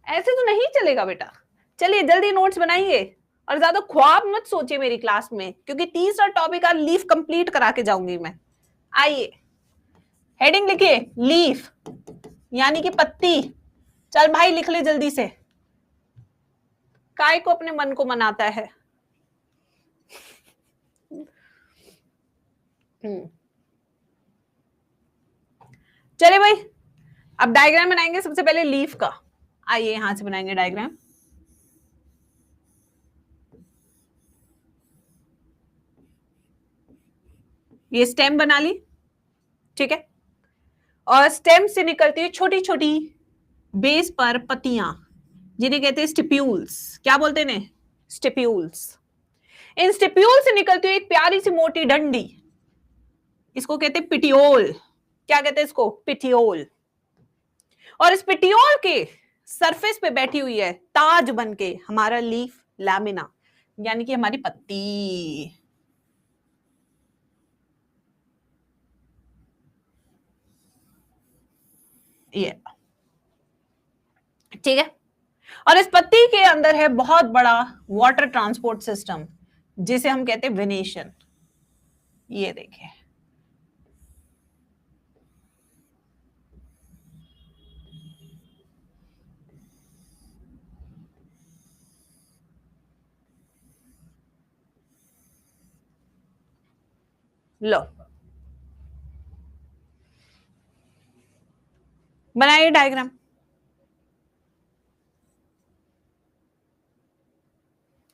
ऐसे तो नहीं चलेगा बेटा। चलिए जल्दी नोट्स बनाइए और ज्यादा ख्वाब मत सोचिए मेरी क्लास में, क्योंकि तीसरा टॉपिक का लीफ कंप्लीट करा के जाऊंगी मैं। आइए हेडिंग लिखिए, लीफ यानी कि पत्ती। चल भाई लिख ले जल्दी से, काय को अपने मन को मनाता है। चले भाई अब डायग्राम बनाएंगे सबसे पहले लीफ का। आइए यहां से बनाएंगे डायग्राम। ये स्टेम बना ली, ठीक है, और स्टेम से निकलती है छोटी छोटी बेस पर पत्तियां, जिन्हें कहते हैं स्टिप्यूल्स। क्या बोलते हैं? स्टिप्यूल्स। इन स्टिप्यूल से निकलती हुई एक प्यारी सी मोटी डंडी, इसको कहते हैं पिटियोल। क्या कहते हैं इसको? पिटियोल। और इस पिटियोल के सरफेस पे बैठी हुई है ताज बनके हमारा लीफ लैमिना, यानी कि हमारी पत्ती। ये ठीक है। और इस पत्ती के अंदर है बहुत बड़ा वाटर ट्रांसपोर्ट सिस्टम, जिसे हम कहते हैं वेनेशन। ये देखिए, लो बनाइए डायग्राम।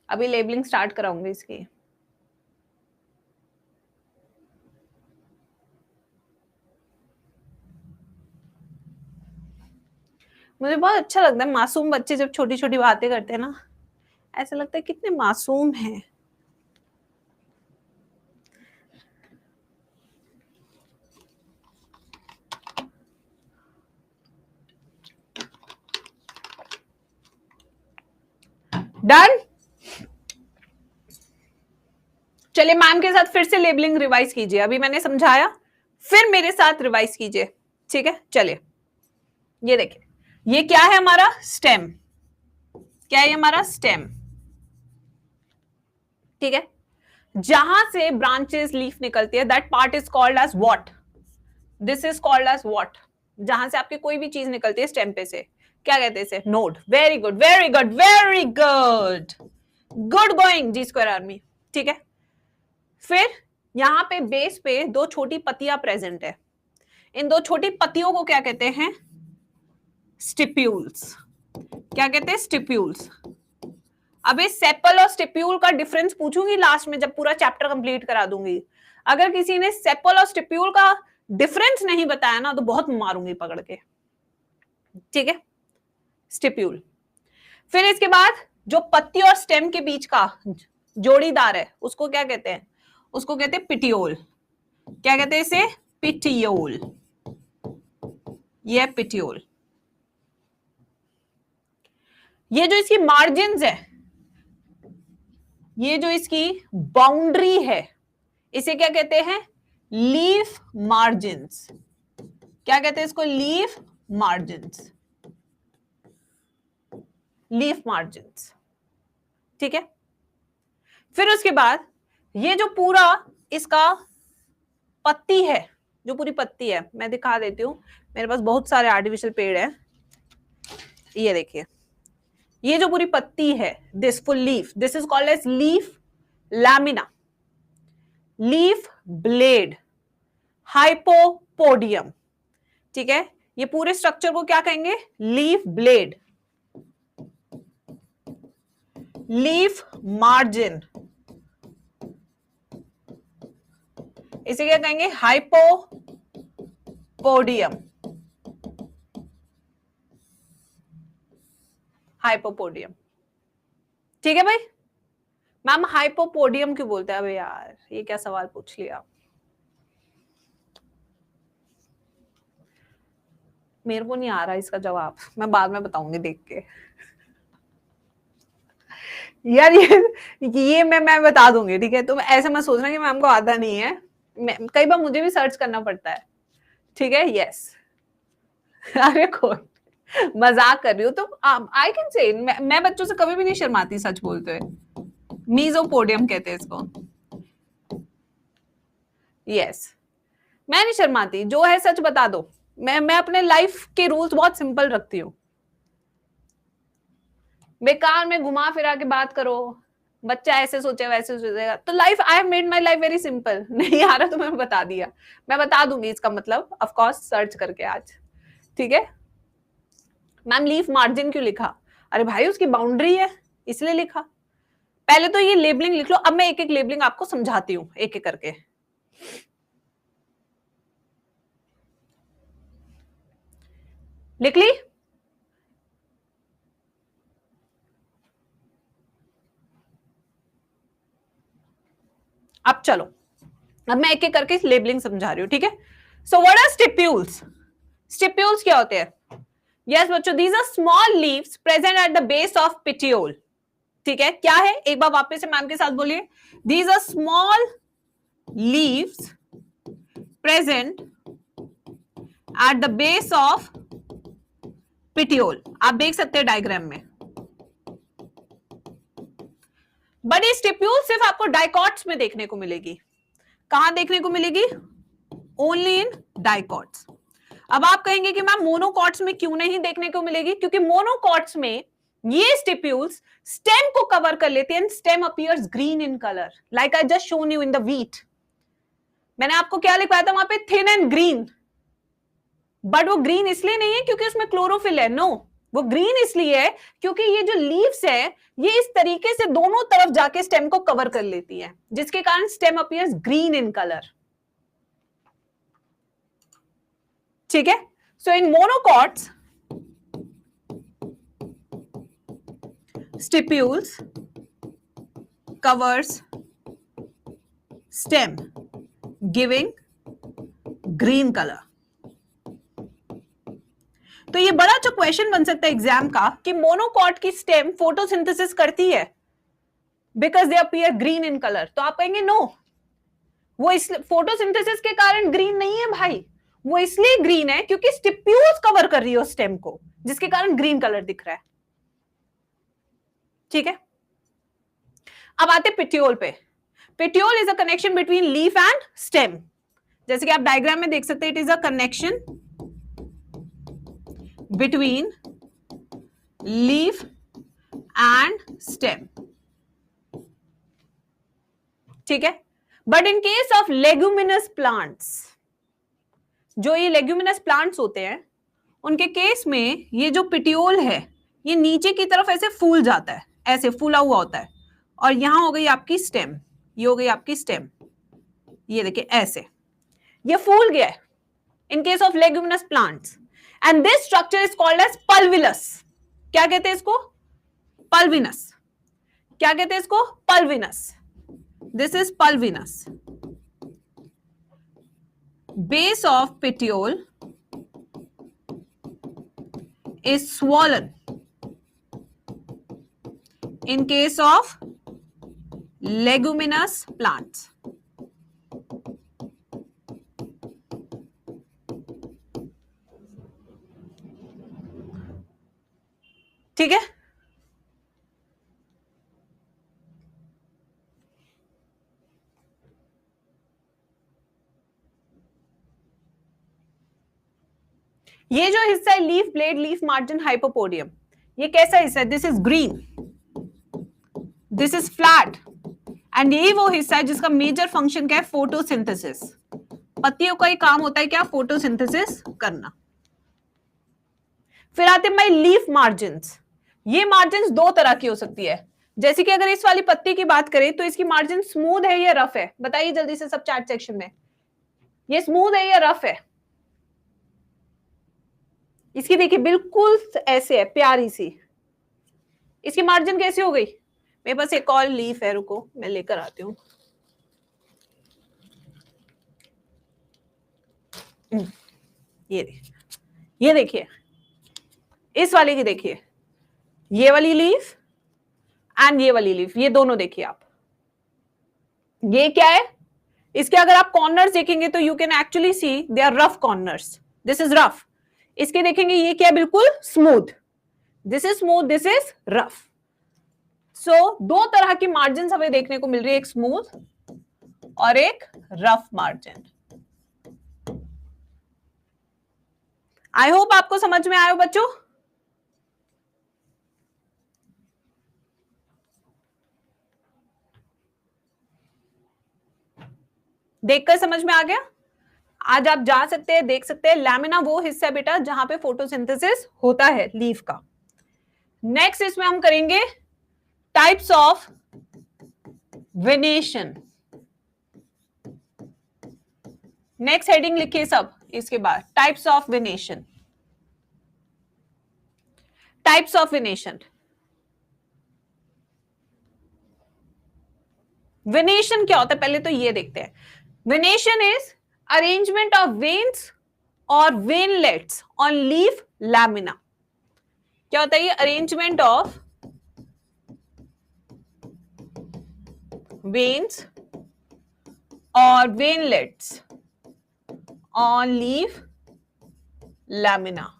अभी लेबलिंग स्टार्ट कराऊंगी इसकी। मुझे बहुत अच्छा लगता है मासूम बच्चे जब छोटी छोटी बातें करते हैं ना, ऐसा लगता है कितने मासूम हैं। डन। चलिए मैम के साथ फिर से लेबलिंग रिवाइज कीजिए, अभी मैंने समझाया, फिर मेरे साथ रिवाइज कीजिए, ठीक है। चलिए, ये देखिए, ये क्या है हमारा स्टेम। क्या है हमारा स्टेम? ठीक है। जहां से ब्रांचेस लीफ निकलती है, that part is called as what? This is called as what? जहां से आपकी कोई भी चीज निकलती है स्टेम पे से, क्या कहते हैं इसे? Node. Very good, very good, very good, good going G square army. ठीक है। फिर यहां पे बेस पे दो छोटी पत्तियां प्रेजेंट है, इन दो छोटी पत्तियों को क्या कहते हैं? स्टिप्यूल्स। क्या कहते हैं? स्टिप्यूल्स। अबे सेपल और स्टिप्यूल का डिफरेंस पूछूंगी लास्ट में, जब पूरा चैप्टर कंप्लीट करा दूंगी। अगर किसी ने सेपल और स्टिप्यूल का डिफरेंस नहीं बताया ना, तो बहुत मारूंगी पकड़ के, ठीक है। स्टिप्यूल। फिर इसके बाद जो पत्ती और स्टेम के बीच का जोड़ीदार है, उसको क्या कहते हैं? उसको कहते हैं पिटियोल। क्या कहते हैं इसे? पिटियोल। ये पिटियोल। ये जो इसकी मार्जिन है, ये जो इसकी बाउंड्री है, इसे क्या कहते हैं? Leaf margins. क्या कहते हैं इसको? Leaf margins. लीफ मार्जिन्स, ठीक है। फिर उसके बाद ये जो पूरा इसका पत्ती है, जो पूरी पत्ती है, मैं दिखा देती हूं, मेरे पास बहुत सारे आर्टिफिशियल पेड़ हैं। ये देखिए, ये जो पूरी पत्ती है, this full leaf, this is called as leaf lamina, leaf blade, hypopodium. ठीक है। ये पूरे स्ट्रक्चर को क्या कहेंगे? लीफ ब्लेड, लीफ मार्जिन, इसे क्या कहेंगे? हाइपोपोडियम। हाइपोपोडियम, ठीक है भाई। मैम हाइपोपोडियम क्यों बोलते हैं? अबे यार, ये क्या सवाल पूछ लिया। मेरे को नहीं आ रहा इसका जवाब, मैं बाद में बताऊंगी देख के। यार ये मैं बता दूंगी, ठीक है। तुम ऐसे मत सोचना कि मैम को आता नहीं है, कई बार मुझे भी सर्च करना पड़ता है, ठीक है। यस। अरे कोई मजाक कर रही हूँ, तो आई कैन से, मैं बच्चों से कभी भी नहीं शर्माती सच बोलते हुए। मीजोपोडियम कहते हैं इसको। यस, मैं नहीं शर्माती, जो है सच बता दो। मैं अपने लाइफ के रूल्स बहुत सिंपल रखती हूँ। बेकार में घुमा फिरा के बात करो, बच्चा ऐसे सोचे वैसे सोचेगा, तो life, I have made my life very simple. नहीं आ रहा तो मैं बता दिया, मैं बता दूंगी इसका मतलब, ऑफ कोर्स सर्च करके आज, ठीक है। मैम लीफ मार्जिन क्यों लिखा? अरे भाई उसकी बाउंड्री है, इसलिए लिखा। पहले तो ये लेबलिंग लिख लो, अब मैं एक एक लेबलिंग आपको समझाती हूँ एक एक करके। लिख ली? अब चलो, अब मैं एक एक करके लेबलिंग समझा रही हूं, ठीक है। So what are stipules? Stipules क्या होते हैं? यस बच्चों, these are small leaves present at the base of petiole. ठीक है, क्या है, एक बार वापस से मैम के साथ बोलिए। These are small leaves present at the base of petiole. आप देख सकते हैं डायग्राम में। बट ये स्टिप्यूल सिर्फ आपको डाइकॉट्स में देखने को मिलेगी। कहां देखने को मिलेगी? Only in dicots. अब आप कहेंगे कि मैम मोनोकॉट्स में क्यों नहीं देखने को मिलेगी? क्योंकि मोनोकॉट्स में ये स्टिप्यूल्स स्टेम को कवर कर लेते हैं, stem appears green in colour, like I just shown you in the wheat. मैंने आपको क्या लिखवाया था वहां पे? Thin and green. बट वो ग्रीन इसलिए नहीं है क्योंकि उसमें क्लोरोफिल है, नो, वो ग्रीन इसलिए है क्योंकि ये जो लीव्स है ये इस तरीके से दोनों तरफ जाके स्टेम को कवर कर लेती है, जिसके कारण stem appears green in colour. ठीक है, so in monocots stipules covers stem giving green color। तो ये बड़ा जो क्वेश्चन बन सकता है एग्जाम का कि मोनोकॉट की स्टेम फोटोसिंथेसिस करती है because they appear green in colour. तो आप कहेंगे नो, वो इस फोटोसिंथेसिस के कारण ग्रीन नहीं है भाई, वो इसलिए ग्रीन है क्योंकि स्टिप्यूल्स कवर कर रही है स्टेम को, जिसके कारण ग्रीन कलर दिख रहा है। ठीक है, अब आते पेटियोल पे। Petiole is a connection between leaf and stem. जैसे कि आप डायग्राम में देख सकते हैं, it is a connection between leaf and stem. ठीक है, but in case of leguminous plants, जो ये लेग्यूमिनस प्लांट्स होते हैं उनके केस में ये जो पेटियोल है ये नीचे की तरफ ऐसे फूल जाता है, ऐसे फूला हुआ होता है, और यहां हो गई आपकी स्टेम, ये हो गई आपकी स्टेम, ये देखिए ऐसे ये फूल गया है in case of leguminous plants, and this structure is called as pulvillus. क्या कहते हैं इसको? पल्विनस। क्या कहते हैं इसको? Pulvinus. This is pulvinus. Base of petiole is swollen in case of leguminous plants। ठीक है, ये जो हिस्सा है लीफ ब्लेड, लीफ मार्जिन, हाइपोपोडियम, ये कैसा हिस्सा है? This is green, this is flat, and ये वो हिस्सा है जिसका मेजर फंक्शन क्या है? फोटोसिंथेसिस। पत्तियों का ही काम होता है क्या? फोटोसिंथेसिस करना। फिर आते हैं लीफ मार्जिन्स। ये मार्जिन्स दो तरह की हो सकती है, जैसे कि अगर इस वाली पत्ती की बात करें तो इसकी मार्जिन स्मूथ है या रफ है? बताइए जल्दी से सब चैट सेक्शन में, ये स्मूथ है या रफ है? इसकी देखिए बिल्कुल ऐसे है, प्यारी सी। इसकी मार्जिन कैसी हो गई? मेरे पास एक और लीफ है, रुको मैं लेकर आती हूँ। ये देखिए इस वाले की देखिए, ये वाली लीफ एंड ये वाली लीफ, ये दोनों देखिए आप। ये क्या है? इसके अगर आप कॉर्नर्स देखेंगे तो you can actually see they are rough corners, this is rough. इसके देखेंगे ये क्या है? बिल्कुल smooth, this is smooth, this is rough. So दो तरह की मार्जिन हमें देखने को मिल रही है, एक स्मूथ और एक रफ मार्जिन। आई होप आपको समझ में आया हो बच्चों। देखकर समझ में आ गया? आज आप जा सकते हैं, देख सकते हैं, लैमिना वो हिस्सा बेटा जहां पे फोटोसिंथेसिस होता है लीफ का। नेक्स्ट इसमें हम करेंगे types of venation. Next heading लिखिए सब, इसके बाद types of venation. Types of venation, venation क्या होता है पहले तो ये देखते हैं. Venation is arrangement of veins और वेनलेट्स ऑन लीफ लैमिना. क्या होता है ये? अरेंजमेंट ऑफ वेन्स और veinlets on leaf lamina.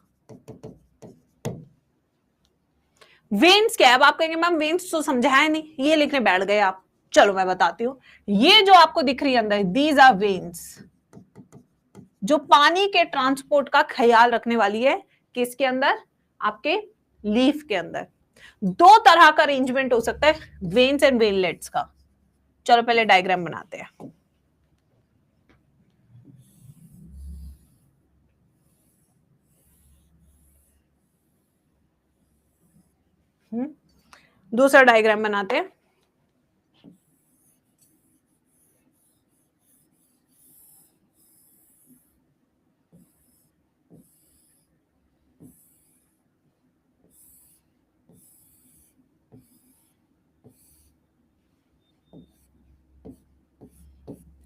Veins क्या है? अब आप कहेंगे मैम वेन्स तो समझाया नहीं, ये लिखने बैठ गए आप. चलो मैं बताती हूं. ये जो आपको दिख रही है अंदर, दीज आर वेन्स, जो पानी के ट्रांसपोर्ट का ख्याल रखने वाली है. किसके अंदर? आपके लीफ के अंदर. दो तरह का अरेंजमेंट हो सकता है वेन्स एंड वेनलेट्स का. चलो पहले डायग्राम बनाते हैं. दूसरा डायग्राम बनाते हैं.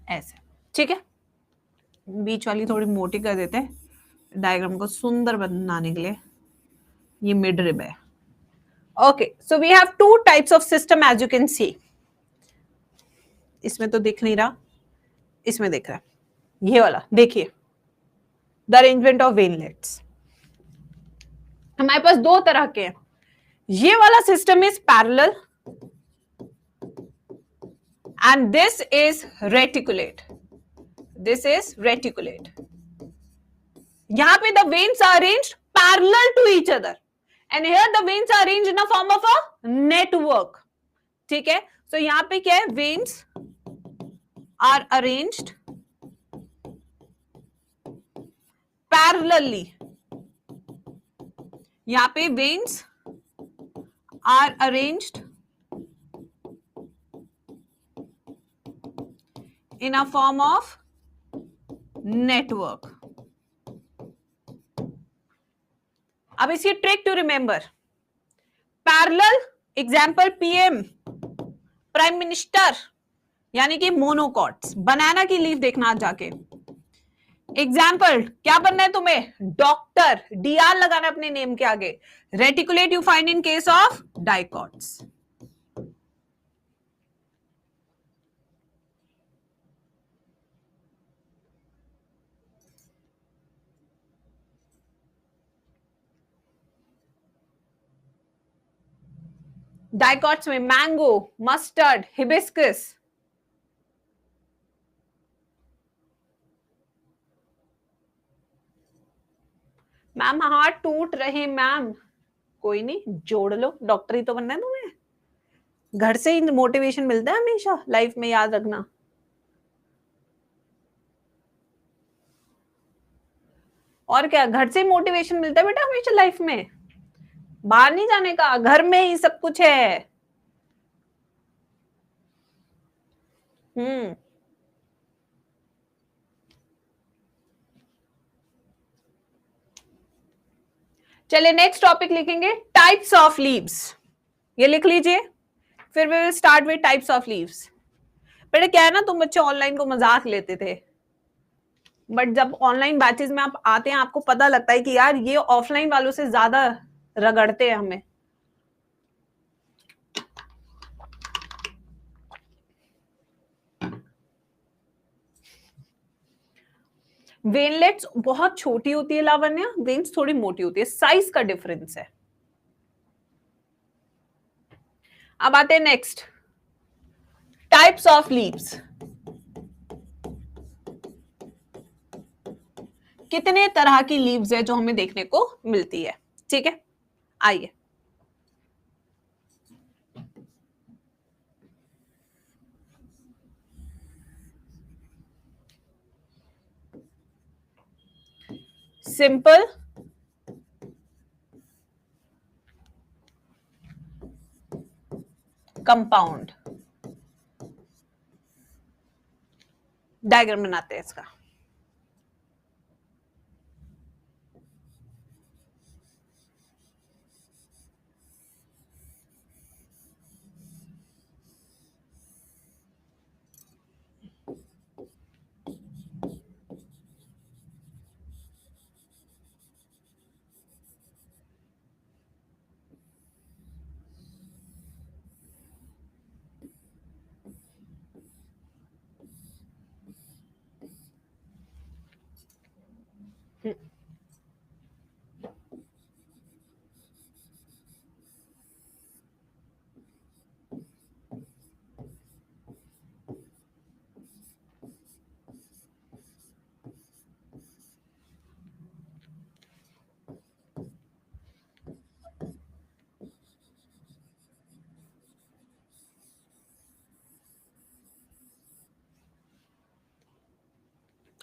ऐसे, ठीक है. बीच वाली थोड़ी मोटी कर देते हैं डायग्राम को सुंदर बनाने के लिए. ये मिड रिब है. Okay, so we have two types of system as you can see. इसमें तो दिख नहीं रहा, इसमें दिख रहा है. ये वाला देखिए, द अरेंजमेंट ऑफ वेनलेट्स. हमारे पास दो तरह के हैं. ये वाला system is parallel and this is reticulate. This is reticulate. यहाँ पे the veins are arranged parallel to each other and here the veins are arranged in a form of a network. ठीक है. So यहाँ पे क्या है? Veins are arranged parallelly. यहाँ पे veins are arranged in a form of network. अब इसकी trick to remember. Parallel example PM, prime minister, यानी कि मोनोकॉट्स. बनाना की लीफ देखना जाके. एग्जाम्पल क्या बनना है तुम्हें? डॉक्टर. डीआर लगाना अपने नेम के आगे. Reticulate you find in case of dicots. Dicots में मैंगो, मस्टर्ड, हिबिस्कस. मैम हाथ टूट रहे मैम. कोई नहीं, जोड़ लो. डॉक्टर ही तो बनना है तुम्हें. घर से ही मोटिवेशन मिलता है हमेशा लाइफ में, याद रखना. और क्या, घर से ही मोटिवेशन मिलता है बेटा हमेशा लाइफ में. बाहर नहीं जाने का, घर में ही सब कुछ है. चलिए नेक्स्ट टॉपिक लिखेंगे, टाइप्स ऑफ लीव्स. ये लिख लीजिए. फिर we will start with types of leaves. बेटा क्या है ना, तुम बच्चे ऑनलाइन को मजाक लेते थे, बट जब ऑनलाइन बैचेस में आप आते हैं आपको पता लगता है कि यार ये ऑफलाइन वालों से ज्यादा रगड़ते हैं हमें. वेनलेट्स बहुत छोटी होती है लावण्या, वेन्स थोड़ी मोटी होती है. साइज का डिफरेंस है. अब आते हैं नेक्स्ट, टाइप्स ऑफ लीव्स. कितने तरह की लीव्स है जो हमें देखने को मिलती है. ठीक है, आइए. Simple, compound. डायग्राम बनाते हैं इसका.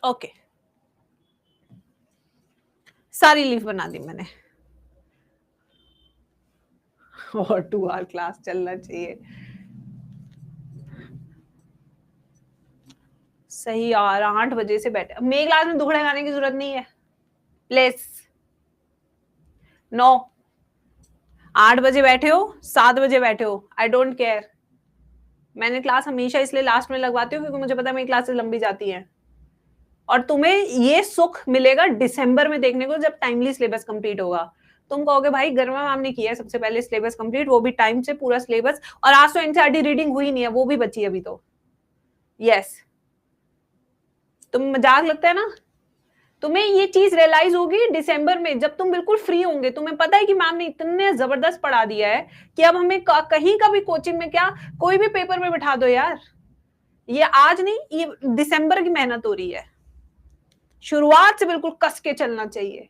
ओके, सारी लीव बना दी मैंने और 2 आवर क्लास चलना चाहिए। सही यार, 8 बजे से बैठे, मेरी क्लास में दुखड़े गाने की जरूरत नहीं है प्लीज। नो, 8 बजे बैठे हो, 7 बजे बैठे हो, आई डोंट केयर। मैंने क्लास हमेशा इसलिए लास्ट में लगवाती हूँ क्योंकि मुझे पता है मेरी क्लासेस लंबी जाती हैं, और तुम्हें ये सुख मिलेगा दिसंबर में देखने को जब टाइमली सिलेबस कंप्लीट होगा। तुम कहोगे भाई गर्मा मैम ने किया है सबसे पहले सिलेबस कंप्लीट, वो भी टाइम से पूरा सिलेबस, और आज तो एनसीईआरटी रीडिंग हुई नहीं है, वो भी बची है अभी तो। यस, तुम मजाक लगता है ना। तुम्हें ये चीज रियलाइज होगी दिसंबर में जब तुम बिल्कुल फ्री होंगे, तुम्हें पता है कि मैम ने इतने जबरदस्त पढ़ा दिया है कि अब हमें कहीं का भी कोचिंग में क्या कोई भी पेपर में बिठा दो यार। ये आज नहीं, ये दिसंबर की मेहनत हो रही है, शुरुआत से बिल्कुल कस के चलना चाहिए।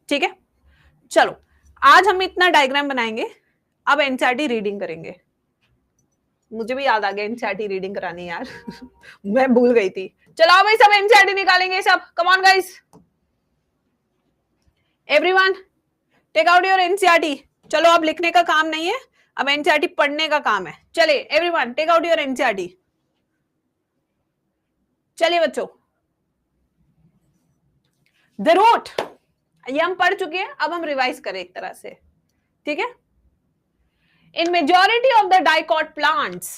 ठीक है, चलो आज हम इतना डायग्राम बनाएंगे, अब एनसीईआरटी रीडिंग करेंगे। मुझे भी याद आ गया एनसीईआरटी रीडिंग करानी यार मैं भूल गई थी। चलो भाई सब एनसीईआरटी निकालेंगे सब, come on guys, everyone take out your NCERT. चलो अब लिखने का काम नहीं है, अब एनसीईआरटी पढ़ने का काम है। चले everyone take out your NCERT. चलिए बच्चों, द रूट ये हम पढ़ चुके हैं, अब हम रिवाइज करें एक तरह से, ठीक है। In majority of the dicot plants,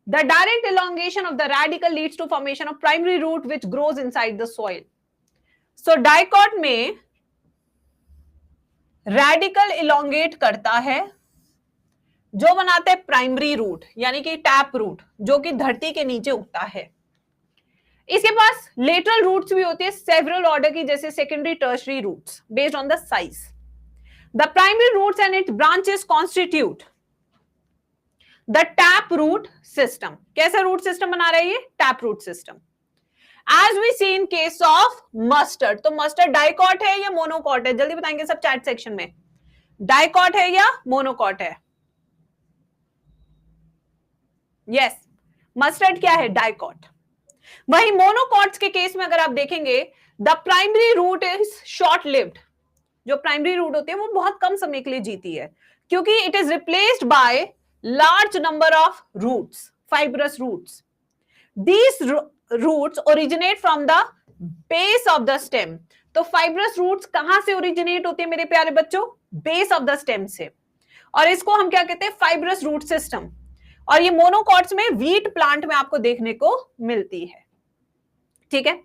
the direct elongation of the radical leads to formation of primary root which grows inside the soil. So dicot में radical elongate करता है जो बनाता है प्राइमरी रूट, यानी कि टैप रूट, जो कि धरती के नीचे उगता है। इसके पास लेटरल रूट्स भी होती है सेवरल ऑर्डर की, जैसे secondary tertiary roots based on the size. The primary roots and its branches constitute the tap root system. कैसा रूट सिस्टम बना रहा है ये? Tap root system. As we see in case of mustard, तो mustard dicot है या monocot है? जल्दी बताएंगे सब चैट सेक्शन में, डाइकॉट है या मोनोकॉट है? यस, मस्टर्ड क्या है? डाइकॉट। वही मोनोकॉट्स के केस में अगर आप देखेंगे, the primary root is short lived. जो प्राइमरी रूट होती है वो बहुत कम समय के लिए जीती है, क्योंकि it is replaced by large number of roots, fibrous roots. These roots originate from the base of the stem. तो फाइब्रस रूट्स कहां से ओरिजिनेट होती है मेरे प्यारे बच्चों? बेस ऑफ द स्टेम से, और इसको हम क्या कहते हैं? Fibrous root system. और ये मोनोकॉट्स में व्हीट प्लांट में आपको देखने को मिलती है, ठीक है।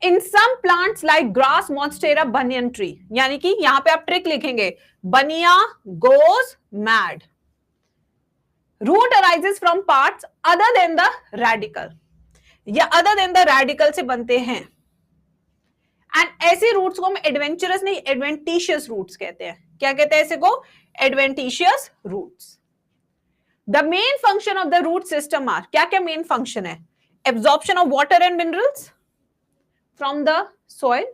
In some plants like grass, monstera, banyan tree, यानी कि यहां पे आप ट्रिक लिखेंगे, बनिया goes mad. Root arises from parts other than the radical, या other than the radical से बनते हैं। एंड ऐसे रूट्स को हम एडवेंचरस नहीं, एडवेंटिशियस रूट्स कहते हैं। क्या कहते हैं ऐसे को? Adventitious roots. The main function of the root system are, क्या क्या मेन फंक्शन है? Absorption of water and minerals from the soil,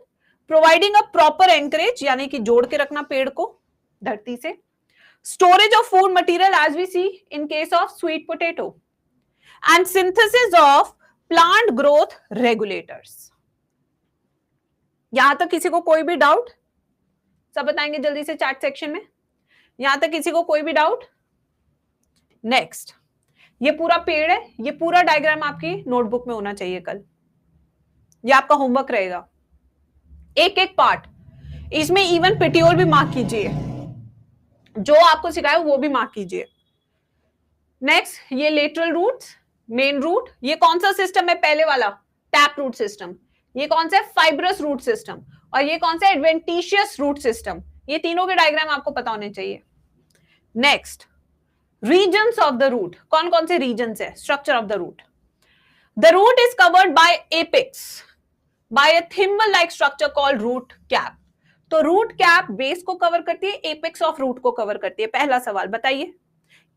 providing a proper anchorage, यानी कि जोड़ के रखना पेड़ को धरती से, storage of food material as we see in case of sweet potato, and synthesis of plant growth regulators। यहां तक किसी को कोई भी डाउट? सब बताएंगे जल्दी से चैट सेक्शन में। यहां तक किसी को कोई भी डाउट? नेक्स्ट, ये पूरा पेड़ है, ये पूरा डायग्राम आपकी नोटबुक में होना चाहिए कल, ये आपका होमवर्क रहेगा, एक एक पार्ट। इसमें इवन पेटियोल भी मार्क कीजिए, जो आपको सिखाया वो भी मार्क कीजिए। नेक्स्ट, ये लेटरल रूट्स, मेन रूट, ये कौन सा सिस्टम है? पहले वाला टैप रूट सिस्टम। ये कौन सा है? Fibrous root system. और ये कौन सा? Adventitious root system. ये तीनों के डायग्राम आपको पता होने चाहिए। Next, regions of the root, कौन कौन से रीजन्स है? Structure of the root. The root is covered by apex by a thimble like structure called root cap। तो रूट कैप बेस को कवर करती है, एपेक्स ऑफ रूट को cover करती है। पहला सवाल बताइए,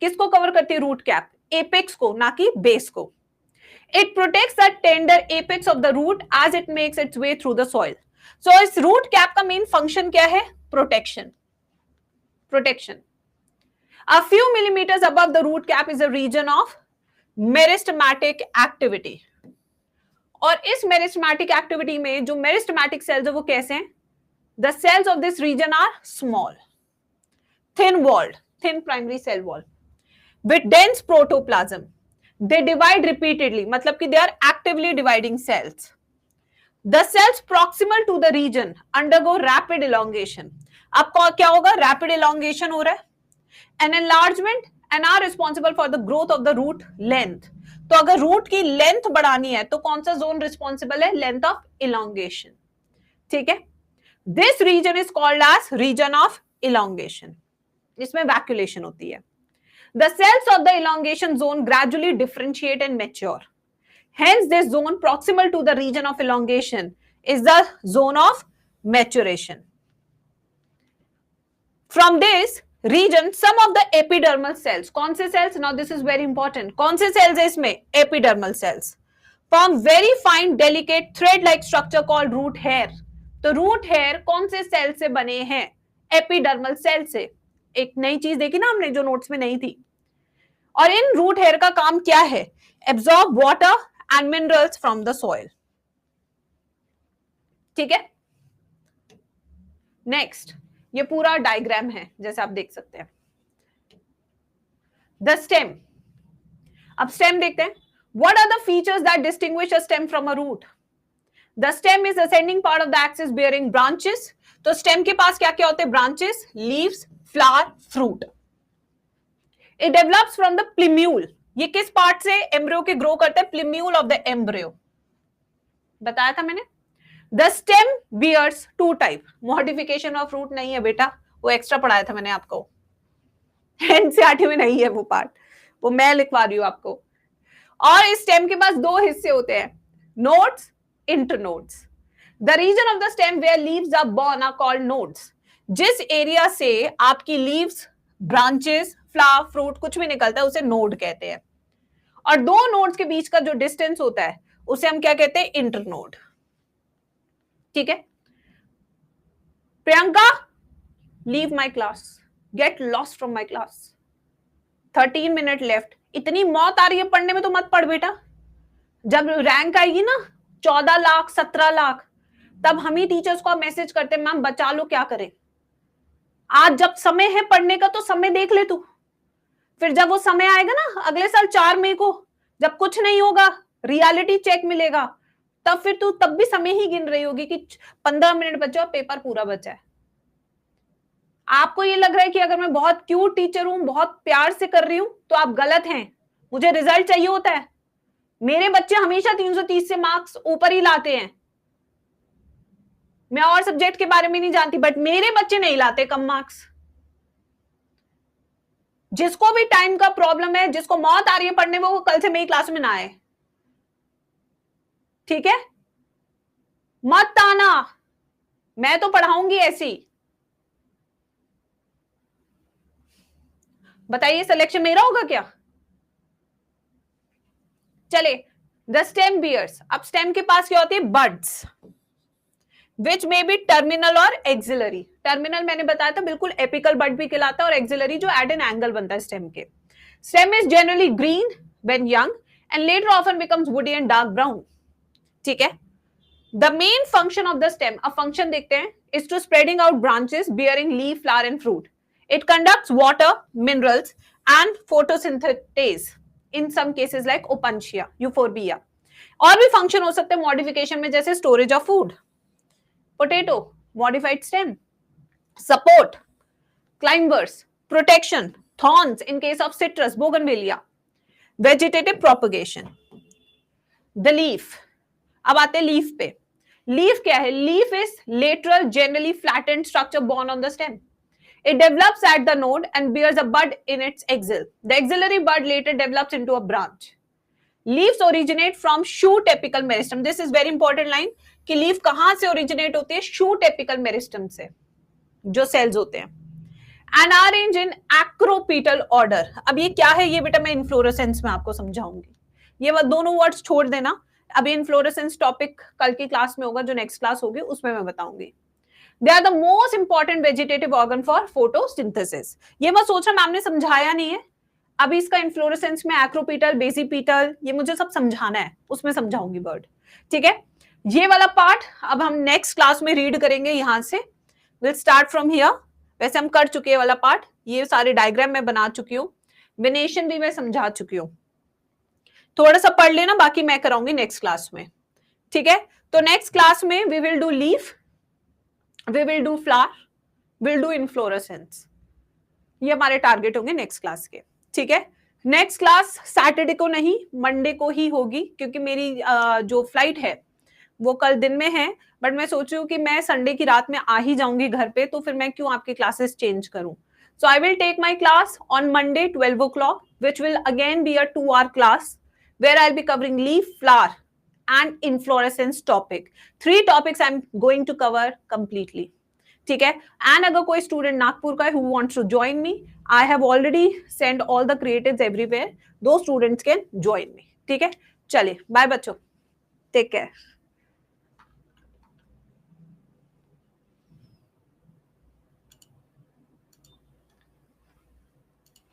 किसको कवर करती है रूट कैप? एपेक्स को, ना कि बेस को। It protects the tender apex of the root as it makes its way through the soil. So इस रूट कैप का मेन फंक्शन क्या है? Protection, protection. A few millimeters above the root cap is a region of meristematic activity. और इस meristematic activity में जो meristematic cells है वो कैसे हैं? The cells of this region are small, thin walled, thin primary cell wall with dense protoplasm. They divide repeatedly, मतलब कि they are actively dividing cells. The cells proximal to the region undergo rapid elongation. अब क्या होगा? Rapid elongation हो रहा है, an enlargement and are responsible for the growth of the root length. तो अगर रूट की लेंथ बढ़ानी है तो कौन सा जोन रिस्पॉन्सिबल है? Length of elongation. ठीक है, this region is called as region of elongation. इसमें वैक्यूलेशन होती है। The cells of the elongation zone gradually differentiate and mature. Hence, this zone proximal to the region of elongation is the zone of maturation. From this region, some of the epidermal cells, कौन से cells? Now this is very important. कौन से cells है इसमें? Epidermal cells form very fine, delicate thread-like structure called root hair. तो root hair कौन से cell से बने हैं? Epidermal cell से। एक नई चीज देखी ना हमने जो नोट्स में नहीं थी। और इन रूट हेयर का काम क्या है? Absorb water and minerals from the soil. ठीक है, नेक्स्ट ये पूरा डायग्राम है जैसे आप देख सकते हैं। द स्टेम, अब स्टेम देखते हैं। What are the features that distinguish a stem from a root? The stem is ascending part of the axis bearing branches. तो स्टेम के पास क्या क्या होते हैं? Branches, leaves, flower, fruit. It develops from the plumule. ये किस part से एम्ब्रियो के ग्रो करते हैं? प्लिम्यूल ऑफ द एम्ब्रियो, बताया था मैंने। The stem bears two type. Modification of root नहीं है बेटा, वो एक्स्ट्रा पढ़ाया था मैंने आपको, एनसीईआरटी में नहीं है वो पार्ट, वो मैं लिखवा रही हूं आपको। और इस स्टेम के पास दो हिस्से होते हैं, nodes, internodes. The region of the stem where leaves are born are called nodes. जिस एरिया से आपकी लीव्स, ब्रांचेस, फ्लावर, फ्रूट कुछ भी निकलता है उसे नोड कहते हैं। और दो नोड्स के बीच का जो डिस्टेंस होता है उसे हम क्या कहते हैं? इंटरनोड। ठीक है, Priyanka leave my class, get lost from my class, 13 minute left. इतनी मौत आ रही है पढ़ने में तो मत पढ़ बेटा। जब रैंक आएगी ना 14 लाख 17 लाख, तब हम ही टीचर्स को मैसेज करते हैं, मैम बचा लो, क्या करें। आज जब समय है पढ़ने का तो समय देख ले तू, फिर जब वो समय आएगा ना अगले साल 4 मई को, जब कुछ नहीं होगा, रियलिटी चेक मिलेगा, तब फिर तू तब भी समय ही गिन रही होगी कि 15 मिनट बचा और पेपर पूरा बचा है। आपको ये लग रहा है कि अगर मैं बहुत क्यूट टीचर हूं, बहुत प्यार से कर रही हूं, तो आप गलत हैं। मुझे रिजल्ट चाहिए होता है। मेरे बच्चे हमेशा 330 से मार्क्स ऊपर ही लाते हैं। मैं और सब्जेक्ट के बारे में नहीं जानती, बट मेरे बच्चे नहीं लाते कम मार्क्स। जिसको भी टाइम का प्रॉब्लम है, जिसको मौत आ रही है पढ़ने में, वो कल से मेरी क्लास में ना आए। ठीक है, मत आना, मैं तो पढ़ाऊंगी ऐसी। बताइए सिलेक्शन मेरा होगा क्या? चले, द स्टेम बियर्स। अब स्टेम के पास क्या होती है? Buds, which may be terminal और एक्सिलरी। टर्मिनल मैंने बताया था बिल्कुल एपिकल बड भी कहलाता है, और एक्सिलरी जो एट एन एंगल बनता है स्टेम के। Stem is generally green when young and later often becomes woody and dark brown. ठीक है, the main function of the stem, अब फंक्शन देखते हैं, is to spreading out branches bearing leaf, flower and fruit. It conducts water, minerals and photosynthesis in some cases like opuntia, euphorbia. और भी function हो सकते हैं मॉडिफिकेशन में, जैसे storage of food, potato, modified stem, support, climbers, protection, thorns in case of citrus, bougainvillea, vegetative propagation. The leaf, अब आते leaf पे। leaf क्या है? leaf is lateral, generally flattened structure borne on the stem. It develops at the node and bears a bud in its axil. The axillary bud later develops into a branch. Leaves originate from shoot apical meristem. This is very important line कि leaf कहां से originate होती है? Shoot apical meristem से, जो cells होते हैं। And are arranged in acropetal order. अब ये क्या है? ये बेटा मैं इन्फ्लोरेसेंस में आपको समझाऊंगी। ये दोनों वर्ड्स छोड़ देना, अभी इन्फ्लोरेसेंस टॉपिक कल की क्लास में होगा, जो नेक्स्ट क्लास होगी उसमें मैं बताऊंगी। They are the most important vegetative organ for photosynthesis. ये मत सोचना मैम ने समझाया नहीं है, अभी इसका इन्फ्लोरेसेंस में एक्रोपीटल, बेसिपीटल, ये मुझे सब समझाना है, उसमें समझाऊंगी वर्ड, ठीक है। ये वाला पार्ट अब हम नेक्स्ट क्लास में रीड करेंगे, यहां से विल स्टार्ट फ्रॉम हियर। वैसे हम कर चुके हैं वाला पार्ट, ये सारे डायग्राम मैं बना चुकी हूँ, विनेशन भी मैं समझा चुकी हूँ, थोड़ा सा पढ़ लेना, बाकी मैं कराऊंगी नेक्स्ट क्लास में, ठीक है। तो नेक्स्ट क्लास में we will do leaf, we will do flower, will do inflorescence, ये हमारे टारगेट होंगे नेक्स्ट क्लास के, ठीक है। नेक्स्ट क्लास सैटरडे को नहीं, मंडे को ही होगी, क्योंकि मेरी जो फ्लाइट है वो कल दिन में है, बट मैं सोच रही हूँ कि मैं संडे की रात में आ ही जाऊंगी घर पे, तो फिर मैं क्यों आपकी क्लासेस चेंज करूं। So I will take my class on Monday 12 o'clock, which will again be a 2-hour class where I'll be covering leaf, flower and inflorescence topic. 3 topics I'm going to cover completely. ठीक है। And अगर कोई student Nagpur का है who wants to join me, I have already sent all the creatives everywhere. Those students can join me. ठीक है, चलिए bye बच्चों, टेक केयर।